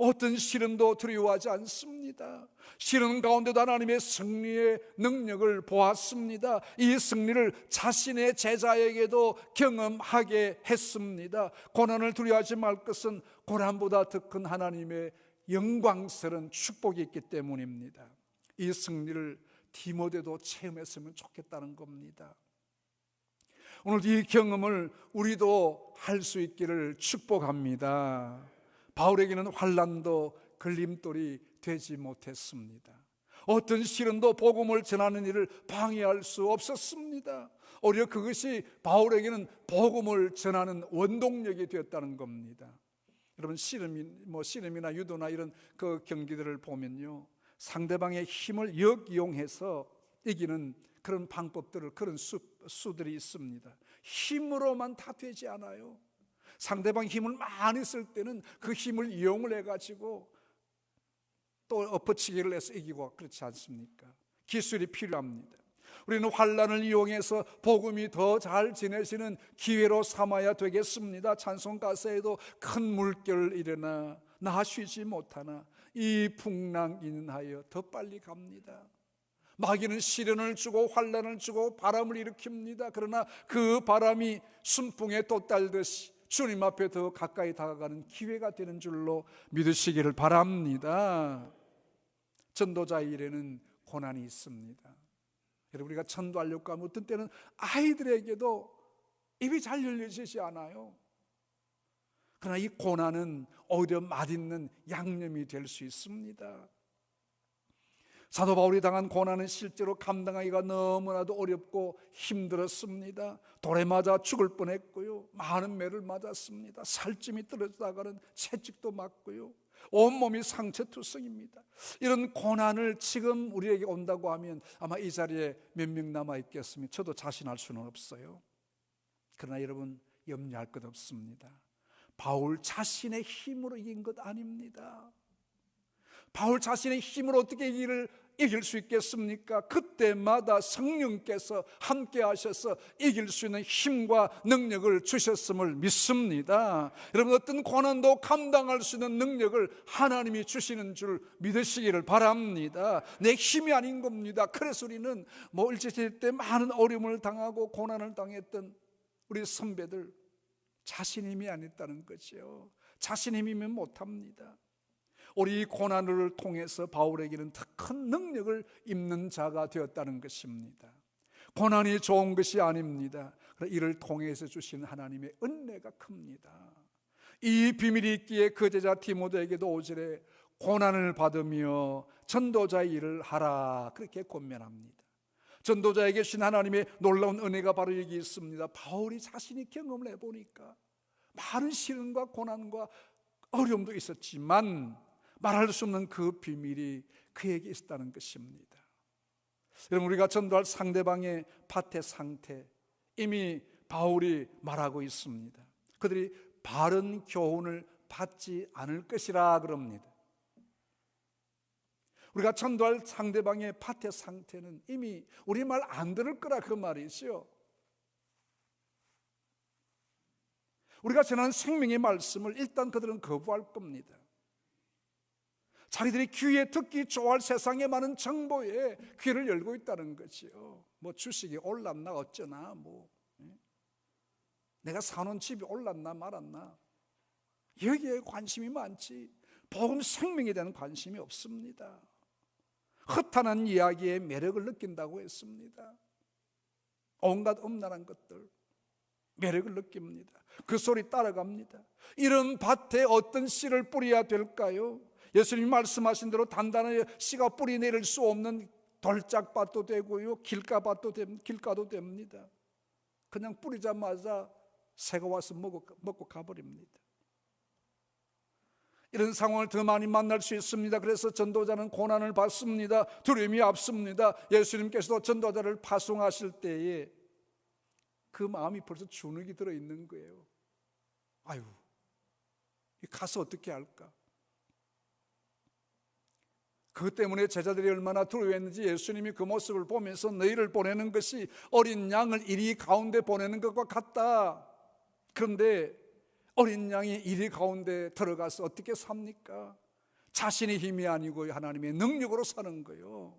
어떤 시련도 두려워하지 않습니다. 시련 가운데도 하나님의 승리의 능력을 보았습니다. 이 승리를 자신의 제자에게도 경험하게 했습니다. 고난을 두려워하지 말 것은 고난보다 더 큰 하나님의 영광스러운 축복이 있기 때문입니다. 이 승리를 디모데도 체험했으면 좋겠다는 겁니다. 오늘 이 경험을 우리도 할 수 있기를 축복합니다. 바울에게는 환난도 걸림돌이 되지 못했습니다. 어떤 시련도 복음을 전하는 일을 방해할 수 없었습니다. 오히려 그것이 바울에게는 복음을 전하는 원동력이 되었다는 겁니다. 여러분 씨름이나 유도나 이런 그 경기들을 보면요, 상대방의 힘을 역이용해서 이기는 그런 방법들을, 그런 수들이 있습니다. 힘으로만 다 되지 않아요. 상대방 힘을 많이 쓸 때는 그 힘을 이용을 해가지고 또 엎어치기를 해서 이기고 그렇지 않습니까? 기술이 필요합니다. 우리는 환난을 이용해서 복음이 더 잘 전해지는 기회로 삼아야 되겠습니다. 찬송 가사에도 큰 물결 일어나 나 쉬지 못하나 이 풍랑 인하여 더 빨리 갑니다. 마귀는 시련을 주고 환난을 주고 바람을 일으킵니다. 그러나 그 바람이 순풍에 돛달듯이 주님 앞에 더 가까이 다가가는 기회가 되는 줄로 믿으시기를 바랍니다. 전도자의 일에는 고난이 있습니다. 여러분, 우리가 전도하려고 하면 어떤 때는 아이들에게도 입이 잘 열려지지 않아요. 그러나 이 고난은 오히려 맛있는 양념이 될 수 있습니다. 사도 바울이 당한 고난은 실제로 감당하기가 너무나도 어렵고 힘들었습니다. 돌에 맞아 죽을 뻔했고요, 많은 매를 맞았습니다. 살찜이 떨어져나가는 채찍도 맞고요, 온몸이 상처투성입니다. 이런 고난을 지금 우리에게 온다고 하면 아마 이 자리에 몇 명 남아있겠습니까? 저도 자신할 수는 없어요. 그러나 여러분, 염려할 것 없습니다. 바울 자신의 힘으로 이긴 것 아닙니다. 바울 자신의 힘으로 어떻게 이길 수 있겠습니까? 그때마다 성령께서 함께 하셔서 이길 수 있는 힘과 능력을 주셨음을 믿습니다. 여러분, 어떤 고난도 감당할 수 있는 능력을 하나님이 주시는 줄 믿으시기를 바랍니다. 내 힘이 아닌 겁니다. 그래서 우리는 일제시대 때 많은 어려움을 당하고 고난을 당했던 우리 선배들, 자신 힘이 아니었다는 거죠. 자신 힘이면 못합니다. 우리 고난을 통해서 바울에게는 더 큰 능력을 입는 자가 되었다는 것입니다. 고난이 좋은 것이 아닙니다. 이를 통해서 주신 하나님의 은혜가 큽니다. 이 비밀이 있기에 그 제자 디모데에게도 5절에 고난을 받으며 전도자의 일을 하라, 그렇게 권면합니다. 전도자에게 주신 하나님의 놀라운 은혜가 바로 여기 있습니다. 바울이 자신이 경험을 해보니까 많은 시련과 고난과 어려움도 있었지만 말할 수 없는 그 비밀이 그에게 있었다는 것입니다. 여러분, 우리가 전도할 상대방의 파태 상태 이미 바울이 말하고 있습니다. 그들이 바른 교훈을 받지 않을 것이라 그럽니다. 우리가 전도할 상대방의 파태 상태는 이미 우리 말 안 들을 거라 그 말이죠. 우리가 전하는 생명의 말씀을 일단 그들은 거부할 겁니다. 자기들이 귀에 듣기 좋아할 세상의 많은 정보에 귀를 열고 있다는 거지요. 주식이 올랐나 어쩌나 내가 사는 집이 올랐나 말았나, 여기에 관심이 많지 복음 생명에 대한 관심이 없습니다. 허탄한 이야기에 매력을 느낀다고 했습니다. 온갖 음란한 것들 매력을 느낍니다. 그 소리 따라갑니다. 이런 밭에 어떤 씨를 뿌려야 될까요? 예수님이 말씀하신 대로 단단한 씨가 뿌리 내릴 수 없는 돌짝밭도 되고요, 길가도 됩니다. 그냥 뿌리자마자 새가 와서 먹고 가버립니다. 이런 상황을 더 많이 만날 수 있습니다. 그래서 전도자는 고난을 받습니다. 두려움이 앞섭니다. 예수님께서도 전도자를 파송하실 때에 그 마음이 벌써 주눅이 들어있는 거예요. 아유, 가서 어떻게 할까? 그것 때문에 제자들이 얼마나 두려워했는지 예수님이 그 모습을 보면서 너희를 보내는 것이 어린 양을 이리 가운데 보내는 것과 같다. 그런데 어린 양이 이리 가운데 들어가서 어떻게 삽니까? 자신의 힘이 아니고 하나님의 능력으로 사는 거예요.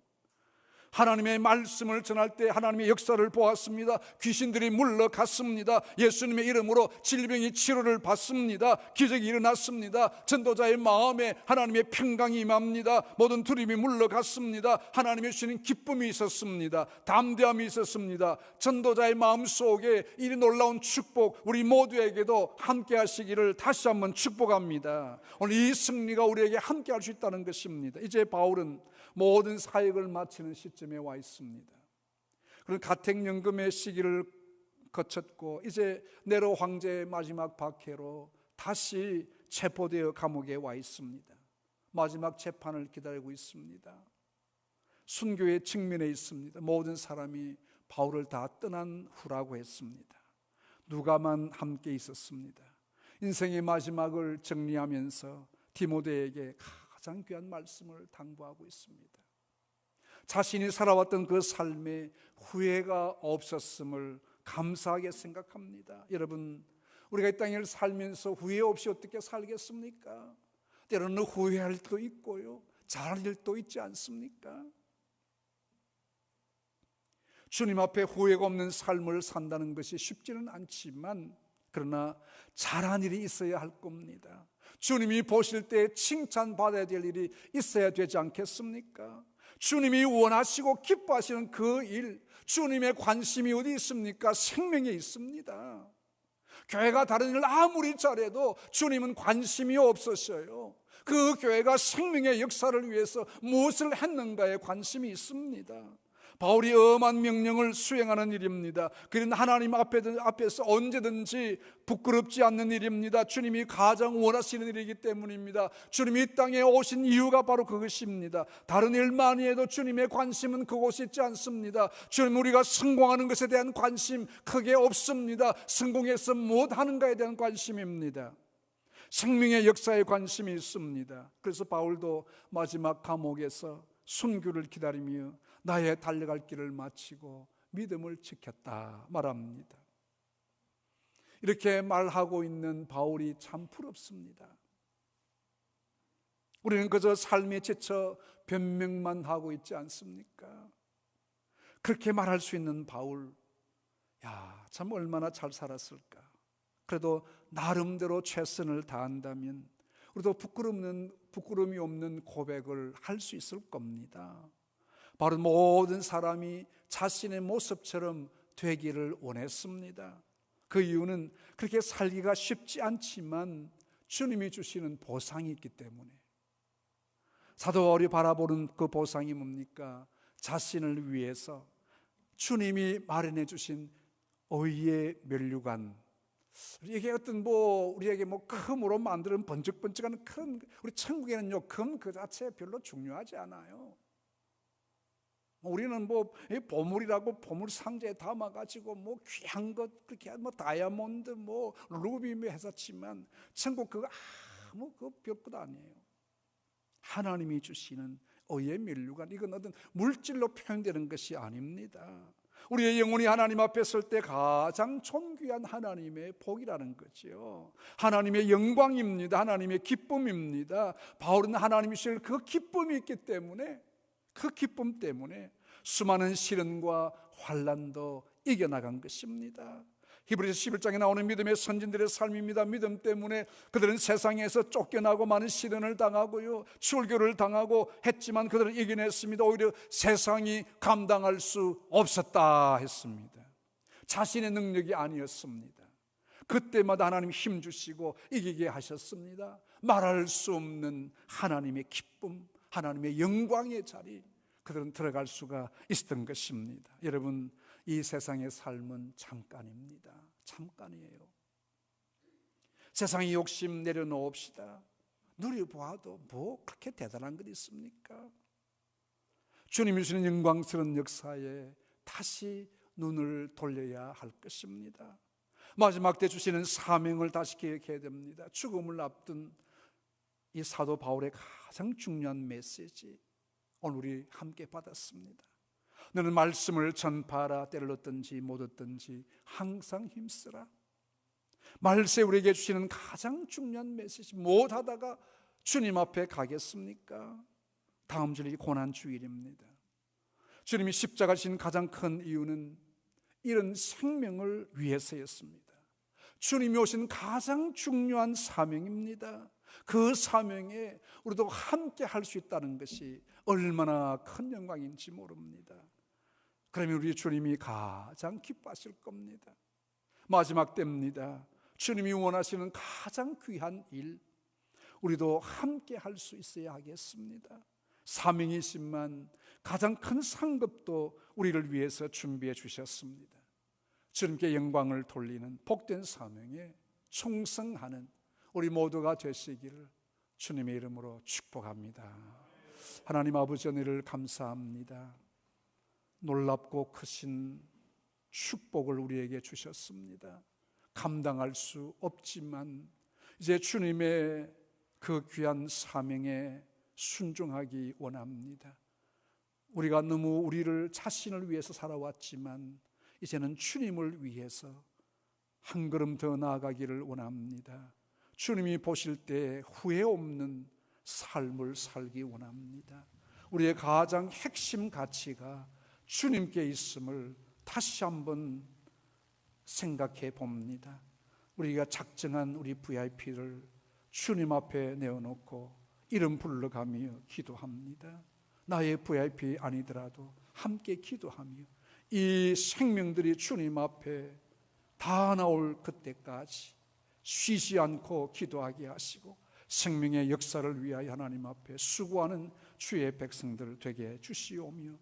하나님의 말씀을 전할 때 하나님의 역사를 보았습니다. 귀신들이 물러갔습니다. 예수님의 이름으로 질병이 치료를 받습니다. 기적이 일어났습니다. 전도자의 마음에 하나님의 평강이 임합니다. 모든 두려움이 물러갔습니다. 하나님의 주시는 기쁨이 있었습니다. 담대함이 있었습니다. 전도자의 마음속에 이 놀라운 축복 우리 모두에게도 함께 하시기를 다시 한번 축복합니다. 오늘 이 승리가 우리에게 함께 할 수 있다는 것입니다. 이제 바울은 모든 사역을 마치는 시점에 와 있습니다. 그런 가택연금의 시기를 거쳤고 이제 네로 황제의 마지막 박해로 다시 체포되어 감옥에 와 있습니다. 마지막 재판을 기다리고 있습니다. 순교의 측면에 있습니다. 모든 사람이 바울을 다 떠난 후라고 했습니다. 누가만 함께 있었습니다. 인생의 마지막을 정리하면서 디모데에게 가장 귀한 말씀을 당부하고 있습니다. 자신이 살아왔던 그 삶에 후회가 없었음을 감사하게 생각합니다. 여러분, 우리가 이 땅을 살면서 후회 없이 어떻게 살겠습니까? 때로는 후회할 때도 있고요, 잘할 일도 있지 않습니까? 주님 앞에 후회가 없는 삶을 산다는 것이 쉽지는 않지만 그러나 잘한 일이 있어야 할 겁니다. 주님이 보실 때 칭찬받아야 될 일이 있어야 되지 않겠습니까? 주님이 원하시고 기뻐하시는 그 일, 주님의 관심이 어디 있습니까? 생명에 있습니다. 교회가 다른 일을 아무리 잘해도 주님은 관심이 없으셔요. 그 교회가 생명의 역사를 위해서 무엇을 했는가에 관심이 있습니다. 바울이 엄한 명령을 수행하는 일입니다. 그는 하나님 앞에서 언제든지 부끄럽지 않는 일입니다. 주님이 가장 원하시는 일이기 때문입니다. 주님이 이 땅에 오신 이유가 바로 그것입니다. 다른 일 많이 해도 주님의 관심은 그곳에 있지 않습니다. 주님, 우리가 성공하는 것에 대한 관심 크게 없습니다. 성공해서 무엇하는가에 대한 관심입니다. 생명의 역사에 관심이 있습니다. 그래서 바울도 마지막 감옥에서 순교를 기다리며 나의 달려갈 길을 마치고 믿음을 지켰다 말합니다. 이렇게 말하고 있는 바울이 참 부럽습니다. 우리는 그저 삶에 지쳐 변명만 하고 있지 않습니까? 그렇게 말할 수 있는 바울, 참 얼마나 잘 살았을까. 그래도 나름대로 최선을 다한다면 우리도 부끄러움이 없는 고백을 할 수 있을 겁니다. 바로 모든 사람이 자신의 모습처럼 되기를 원했습니다. 그 이유는 그렇게 살기가 쉽지 않지만 주님이 주시는 보상이 있기 때문에. 사도 바울이 바라보는 그 보상이 뭡니까? 자신을 위해서 주님이 마련해 주신 의의 면류관, 우리에게 우리에게 금으로 만드는 번쩍번쩍하는 큰, 우리 천국에는요 금 그 자체 별로 중요하지 않아요. 우리는 보물이라고 보물 상자에 담아가지고 귀한 것 그렇게 다이아몬드 루비 해서지만 천국 그거 별것 아니에요. 하나님이 주시는 의의 면류관, 이건 어떤 물질로 표현되는 것이 아닙니다. 우리의 영혼이 하나님 앞에 설 때 가장 존귀한 하나님의 복이라는 거죠. 하나님의 영광입니다. 하나님의 기쁨입니다. 바울은 하나님이 주실 그 기쁨이 있기 때문에, 그 기쁨 때문에 수많은 시련과 환난도 이겨나간 것입니다. 히브리서 11장에 나오는 믿음의 선진들의 삶입니다. 믿음 때문에 그들은 세상에서 쫓겨나고 많은 시련을 당하고요, 출교를 당하고 했지만 그들은 이겨냈습니다. 오히려 세상이 감당할 수 없었다 했습니다. 자신의 능력이 아니었습니다. 그때마다 하나님 힘주시고 이기게 하셨습니다. 말할 수 없는 하나님의 기쁨, 하나님의 영광의 자리, 그들은 들어갈 수가 있었던 것입니다. 여러분, 이 세상의 삶은 잠깐입니다. 잠깐이에요. 세상의 욕심 내려놓읍시다. 누려보아도 뭐 그렇게 대단한 것 있습니까? 주님이 주시는 영광스러운 역사에 다시 눈을 돌려야 할 것입니다. 마지막 때 주시는 사명을 다시 기억해야 됩니다. 죽음을 앞둔 이 사도 바울의 가장 중요한 메시지, 오늘 우리 함께 받았습니다. 너는 말씀을 전파하라. 때를 얻든지 못 얻든지 항상 힘쓰라. 말세 우리에게 주시는 가장 중요한 메시지, 못하다가 주님 앞에 가겠습니까? 다음 주일이 고난주일입니다. 주님이 십자가 지신 가장 큰 이유는 이런 생명을 위해서였습니다. 주님이 오신 가장 중요한 사명입니다. 그 사명에 우리도 함께 할 수 있다는 것이 얼마나 큰 영광인지 모릅니다. 그러면 우리 주님이 가장 기뻐하실 겁니다. 마지막 때입니다. 주님이 원하시는 가장 귀한 일, 우리도 함께 할 수 있어야 하겠습니다. 사명이지만 가장 큰 상급도 우리를 위해서 준비해 주셨습니다. 주님께 영광을 돌리는 복된 사명에 충성하는 우리 모두가 되시기를 주님의 이름으로 축복합니다. 하나님 아버지, 은혜를 감사합니다. 놀랍고 크신 축복을 우리에게 주셨습니다. 감당할 수 없지만 이제 주님의 그 귀한 사명에 순종하기 원합니다. 우리가 너무 우리를 자신을 위해서 살아왔지만 이제는 주님을 위해서 한 걸음 더 나아가기를 원합니다. 주님이 보실 때 후회 없는 삶을 살기 원합니다. 우리의 가장 핵심 가치가 주님께 있음을 다시 한번 생각해 봅니다. 우리가 작정한 우리 VIP를 주님 앞에 내어놓고 이름 불러가며 기도합니다. 나의 VIP 아니더라도 함께 기도하며 이 생명들이 주님 앞에 다 나올 그때까지 쉬지 않고 기도하게 하시고 생명의 역사를 위하여 하나님 앞에 수고하는 주의 백성들 되게 주시오며,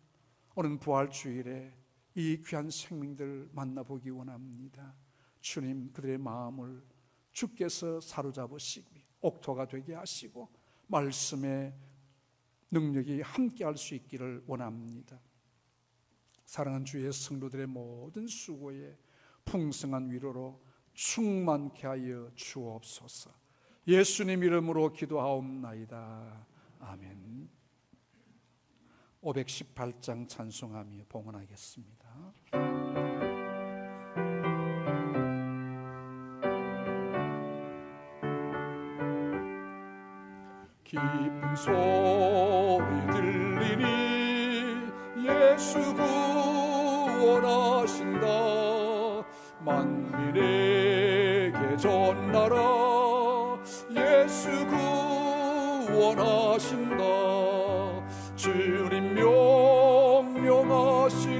오는 부활주일에 이 귀한 생명들 만나보기 원합니다. 주님, 그들의 마음을 주께서 사로잡으시고 옥토가 되게 하시고 말씀의 능력이 함께 할 수 있기를 원합니다. 사랑하는 주의 성도들의 모든 수고에 풍성한 위로로 충만케 하여 주옵소서. 예수님 이름으로 기도하옵나이다. 아멘. 518장 찬송하며 봉헌하겠습니다. 기쁜 소리 들리니 예수 구원하신다. 만민에게 전하라. 예수 구원하신다. 주님 명령하시니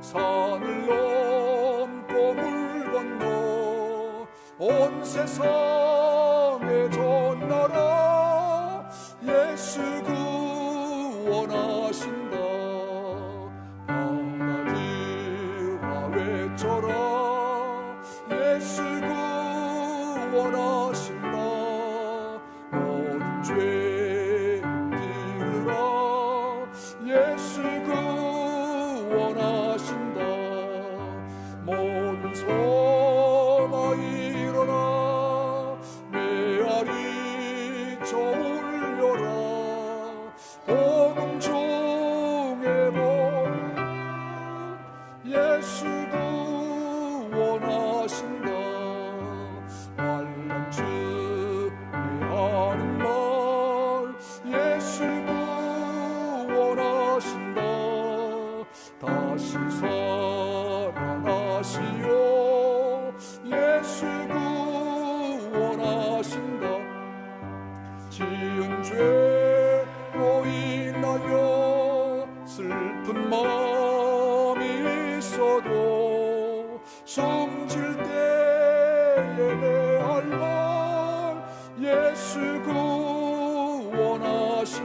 산을 넘고 물 건너 온 세상에 전하라. 예수 구원하신다. 바다들아 외쳐라. 예수 구원하신다. 모든 죄 들으라. 예수 구원하신다. 모든 소나 일어나.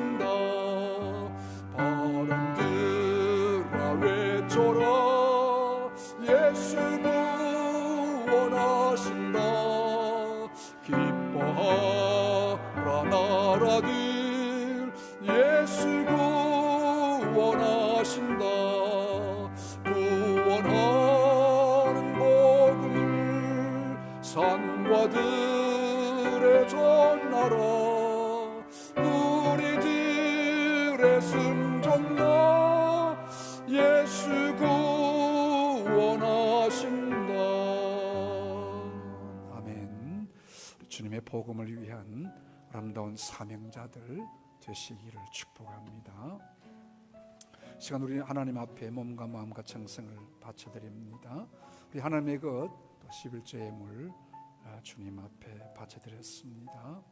원하신다. 바람들아 외쳐라. 예수 구원하신다. 기뻐하라 나라들. 예수 구원하신다. 구원하는 복음을 산과 들에 전하라. 우리들의 승전가 예수 구원하신다. 아멘. 주님의 복음을 위한 아름다운 사명자들 되시기를 축복합니다. 시간 우리 하나님 앞에 몸과 마음과 정성을 바쳐드립니다. 우리 하나님의 것 11조 예물 주님 앞에 바쳐드렸습니다.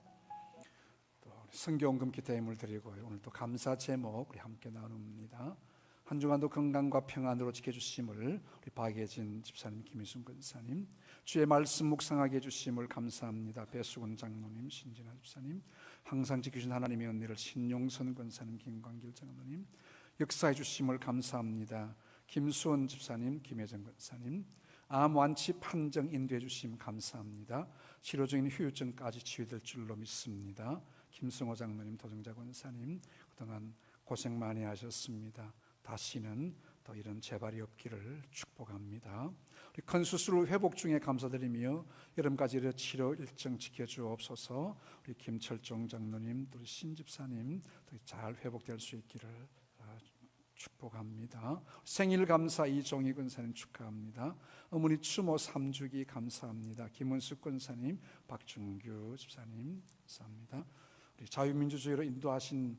또 성경금 기타 예물 드리고 오늘 또 감사 제목 우리 함께 나눕니다. 한 주간도 건강과 평안으로 지켜주심을 우리 박예진 집사님, 김희순 권사님, 주의 말씀 묵상하게 해주심을 감사합니다. 배수근 장로님, 신진아 집사님, 항상 지키신 하나님의 은혜를 신용선 권사님, 김광길 장로님, 역사해 주심을 감사합니다. 김수원 집사님, 김혜정 권사님, 암 완치 판정 인도해 주심 감사합니다. 치료 중인 후유증까지 치유될 줄로 믿습니다. 김승호 장로님, 도정자 권사님, 그동안 고생 많이 하셨습니다. 다시는 또 이런 재발이 없기를 축복합니다. 우리 큰 수술 후 회복 중에 감사드리며 여름까지 치료 일정 지켜주옵소서. 우리 김철종 장로님, 또 우리 신 집사님 잘 회복될 수 있기를 축복합니다. 생일 감사 이종희 권사님 축하합니다. 어머니 추모 3주기 감사합니다. 김은숙 권사님, 박준규 집사님 감사합니다. 우리 자유민주주의로 인도하신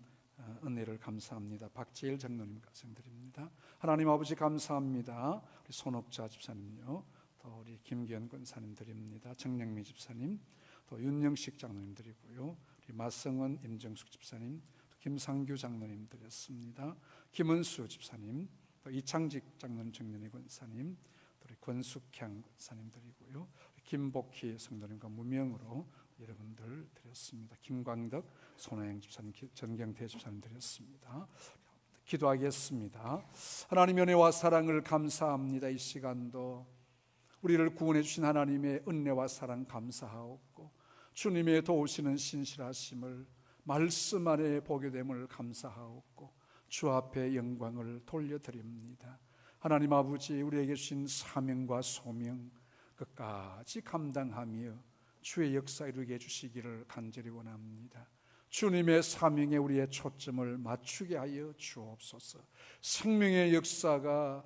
은혜를 감사합니다. 박재일 장로님 감사드립니다. 하나님 아버지 감사합니다. 우리 손옥자 집사님요, 또 우리 김기현 권사님 드립니다. 정영미 집사님, 또 윤영식 장로님 드리고요, 우리 마성원 임정숙 집사님, 또 김상규 장로님 드렸습니다. 김은수 집사님, 또 이창직 장로님, 정연희 권사님, 또 우리 권숙향 권사님 드리고요, 김복희 성도님과 무명으로 여러분들 드렸습니다. 김광덕, 손호영 집사님, 전경태 집사님 드렸습니다. 기도하겠습니다. 하나님의 은혜와 사랑을 감사합니다. 이 시간도 우리를 구원해 주신 하나님의 은혜와 사랑 감사하옵고, 주님의 도우시는 신실하심을 말씀 안에 보게 됨을 감사하옵고, 주 앞에 영광을 돌려드립니다. 하나님 아버지, 우리에게 주신 사명과 소명 끝까지 감당하며 주의 역사 이루게 해주시기를 간절히 원합니다. 주님의 사명에 우리의 초점을 맞추게 하여 주옵소서. 생명의 역사가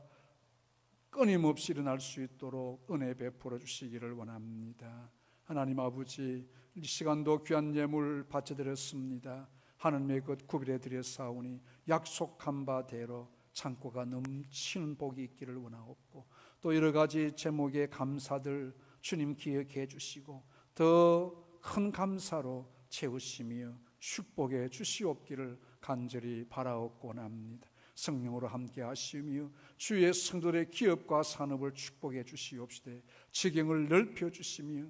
끊임없이 일어날 수 있도록 은혜 베풀어 주시기를 원합니다. 하나님 아버지, 이 시간도 귀한 예물 바쳐드렸습니다. 하나님의 것 구별해 드렸사오니 약속한 바대로 창고가 넘치는 복이 있기를 원하옵고, 또 여러 가지 제목의 감사들 주님 기억해 주시고 더 큰 감사로 채우시며 축복해 주시옵기를 간절히 바라옵고 원합니다. 성령으로 함께 하시며 주의 성도들의 기업과 산업을 축복해 주시옵시되 지경을 넓혀 주시며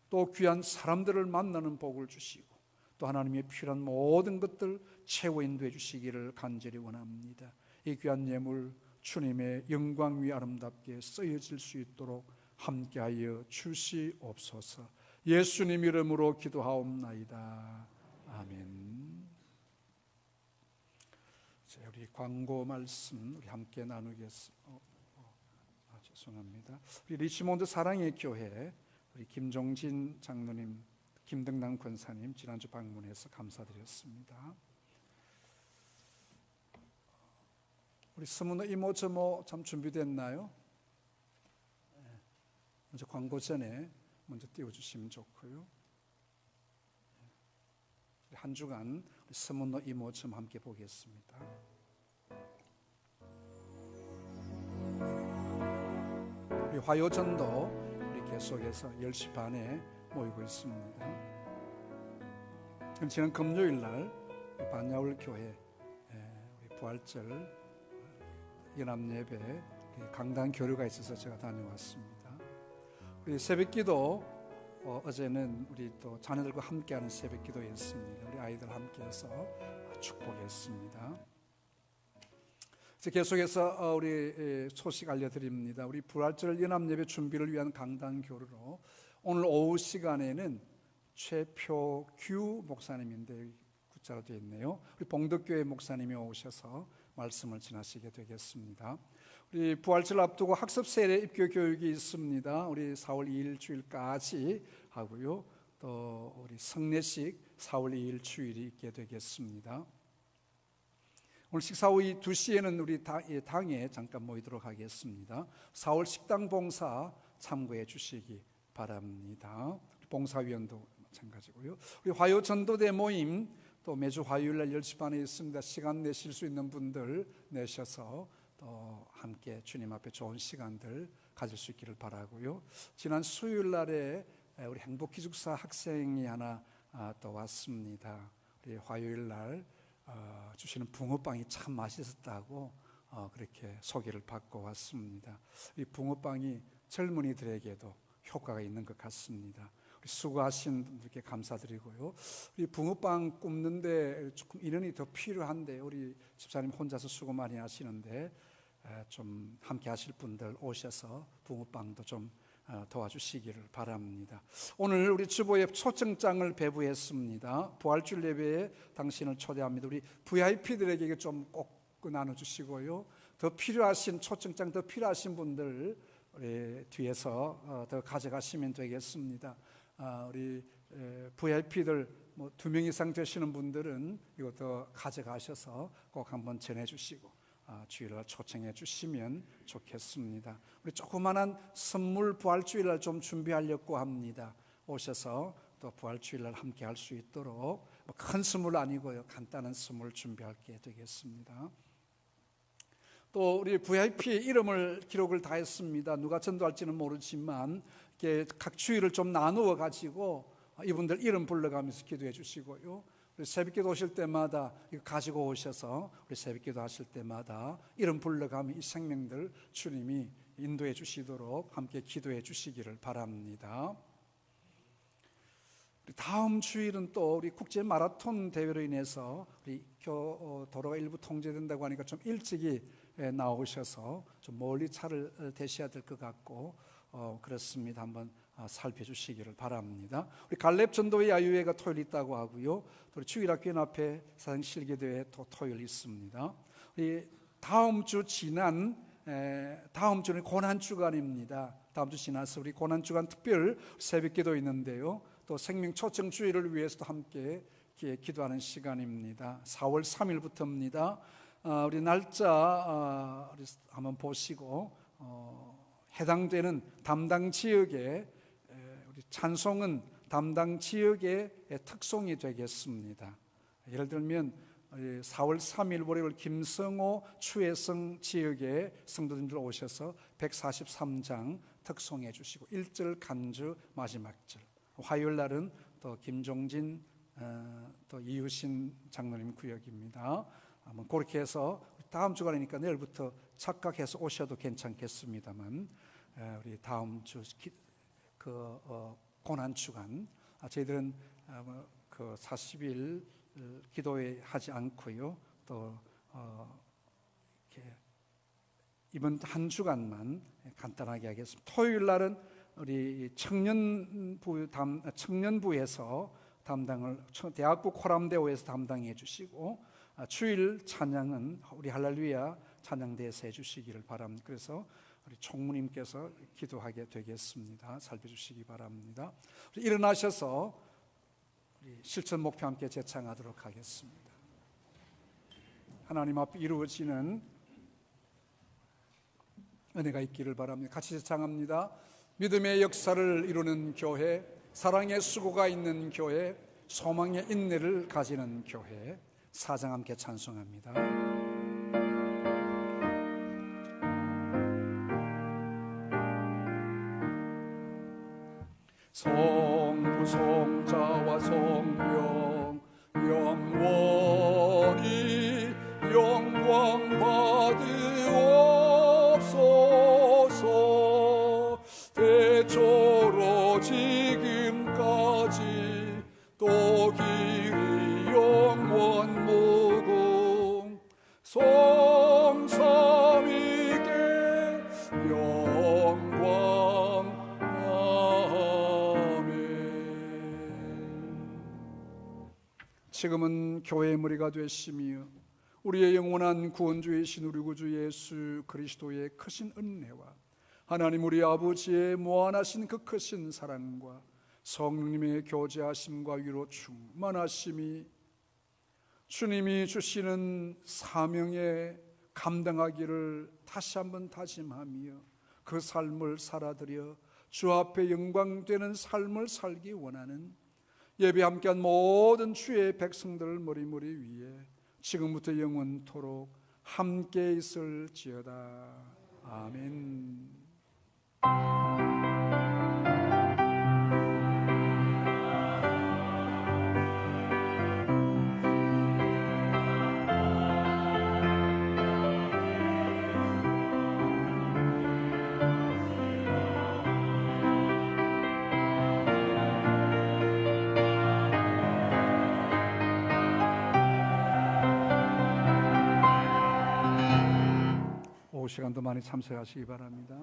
또 귀한 사람들을 만나는 복을 주시고 또 하나님의 필요한 모든 것들 채워 인도해 주시기를 간절히 원합니다. 이 귀한 예물 주님의 영광 위 아름답게 쓰여질 수 있도록 함께하여 주시옵소서. 예수님 이름으로 기도하옵나이다. 아멘. 우리 광고 말씀 우리 함께 나누겠습니다. 죄송합니다. 우리 리치몬드 사랑의 교회 우리 김종진 장로님, 김등남 권사님 지난주 방문해서 감사드렸습니다. 우리 서문호 이모 저모 참 준비됐나요? 먼저 광고 전에 먼저 띄워주시면 좋고요. 한 주간 우리 서문호 이모 좀 함께 보겠습니다. 우리 화요전도 우리 계속해서 10시 반에 모이고 있습니다. 그럼 지난 금요일 날 우리 반야울 교회 우리 부활절 연합예배 강단 교류가 있어서 제가 다녀왔습니다. 우리 새벽기도 어제는 우리 또 자녀들과 함께하는 새벽 기도였습니다. 우리 아이들 함께해서 축복했습니다. 이제 계속해서 우리 소식 알려드립니다. 우리 부활절 연합예배 준비를 위한 강단 교류로 오늘 오후 시간에는 최표규 목사님인데 구자로 되어 있네요. 우리 봉덕교회 목사님이 오셔서 말씀을 전하시게 되겠습니다. 우리 부활절 앞두고 학습 세례 입교 교육이 있습니다. 우리 4월 2일 주일까지 하고요. 또 우리 성례식 4월 2일 주일이 있게 되겠습니다. 오늘 식사 후 2시에는 우리 당에 잠깐 모이도록 하겠습니다. 4월 식당 봉사 참고해 주시기 바랍니다. 봉사위원도 마찬가지고요. 우리 화요 전도대 모임 또 매주 화요일날 10시 반에 있습니다. 시간 내실 수 있는 분들 내셔서 또 함께 주님 앞에 좋은 시간들 가질 수 있기를 바라고요. 지난 수요일날에 우리 행복기숙사 학생이 하나 또 왔습니다. 우리 화요일날 주시는 붕어빵이 참 맛있었다고 그렇게 소개를 받고 왔습니다. 이 붕어빵이 젊은이들에게도 효과가 있는 것 같습니다. 우리 수고하신 분들께 감사드리고요. 우리 붕어빵 굽는데 조금 인원이 더 필요한데 우리 집사님 혼자서 수고 많이 하시는데 좀 함께 하실 분들 오셔서 붕어빵도 좀 도와주시기를 바랍니다. 오늘 우리 주보에 초청장을 배부했습니다. 부활주일 예배에 당신을 초대합니다. 우리 VIP들에게 좀 꼭 나눠주시고요. 더 필요하신 초청장 더 필요하신 분들 우리 뒤에서 더 가져가시면 되겠습니다. 우리 VIP들 뭐 2명 이상 되시는 분들은 이것도 가져가셔서 꼭 한번 전해주시고 주일날 초청해 주시면 좋겠습니다. 우리 조그만한 선물 부활주일날 좀 준비하려고 합니다. 오셔서 또 부활주일날 함께 할 수 있도록 큰 선물 아니고요, 간단한 선물 준비할게 되겠습니다. 또 우리 VIP 이름을 기록을 다 했습니다. 누가 전도할지는 모르지만 각 주일을 좀 나누어 가지고 이분들 이름 불러가면서 기도해 주시고요. 우리 새벽기도 오실 때마다 이거 가지고 오셔서 우리 새벽기도 하실 때마다 이름 불러가면 이 생명들 주님이 인도해 주시도록 함께 기도해 주시기를 바랍니다. 다음 주일은 또 우리 국제 마라톤 대회로 인해서 우리 도로가 일부 통제된다고 하니까 좀 일찍이 나오셔서 좀 멀리 차를 대셔야 될 것 같고 그렇습니다. 한번 살펴주시기를 바랍니다. 우리 갈렙 전도회 야유회가 토요일 있다고 하고요. 또 주일학교 연합회 사생실기대회 또 토요일 있습니다. 우리 다음 주 다음 주는 고난주간입니다. 다음 주 지나서 우리 고난주간 특별 새벽기도 있는데요. 또 생명 초청 주일을 위해서도 함께 기도하는 시간입니다. 4월 3일부터입니다. 우리 날짜 우리 한번 보시고 해당되는 담당 지역에 우리 찬송은 담당 지역의 특송이 되겠습니다. 예를 들면 4월 3일 월요일 김성호 추혜성 지역의 성도님들 오셔서 143장 특송해 주시고 1절 간주 마지막 절, 화요일 날은 또 김종진 또 이유신 장로님 구역입니다. 한번 그렇게 해서 다음 주간이니까 내일부터 착각해서 오셔도 괜찮겠습니다만 우리 다음 주 고난 주간 저희들은 그 40일 기도회 하지 않고요. 또 이렇게 이번 한 주간만 간단하게 하겠습니다. 토요일 날은 우리 청년부에서 담당을 대학부 코람대오에서 담당해 주시고 주일 찬양은 우리 할렐루야 찬양대에서 해주시기를 바랍니다. 그래서 우리 총무님께서 기도하게 되겠습니다. 살펴주시기 바랍니다. 일어나셔서 우리 실천 목표 함께 제창하도록 하겠습니다. 하나님 앞에 이루어지는 은혜가 있기를 바랍니다. 같이 제창합니다. 믿음의 역사를 이루는 교회, 사랑의 수고가 있는 교회, 소망의 인내를 가지는 교회, 사장 함께 찬송합니다. 성부 성자와 성령 영원히 영광 받으옵소서. 대초로 지금 성삼위께 영광. 아멘. 지금은 교회의 머리가 되시며 우리의 영원한 구원주이신 우리 구주 예수 그리스도의 크신 은혜와 하나님 우리 아버지의 무한하신 그 크신 사랑과 성령님의 교제하심과 위로 충만하심이 주님이 주시는 사명에 감당하기를 다시 한번 다짐하며 그 삶을 살아드려 주 앞에 영광되는 삶을 살기 원하는 예배 함께한 모든 주의 백성들 머리머리 위에 지금부터 영원토록 함께 있을지어다. 아멘. 오후 시간도 많이 참석하시기 바랍니다.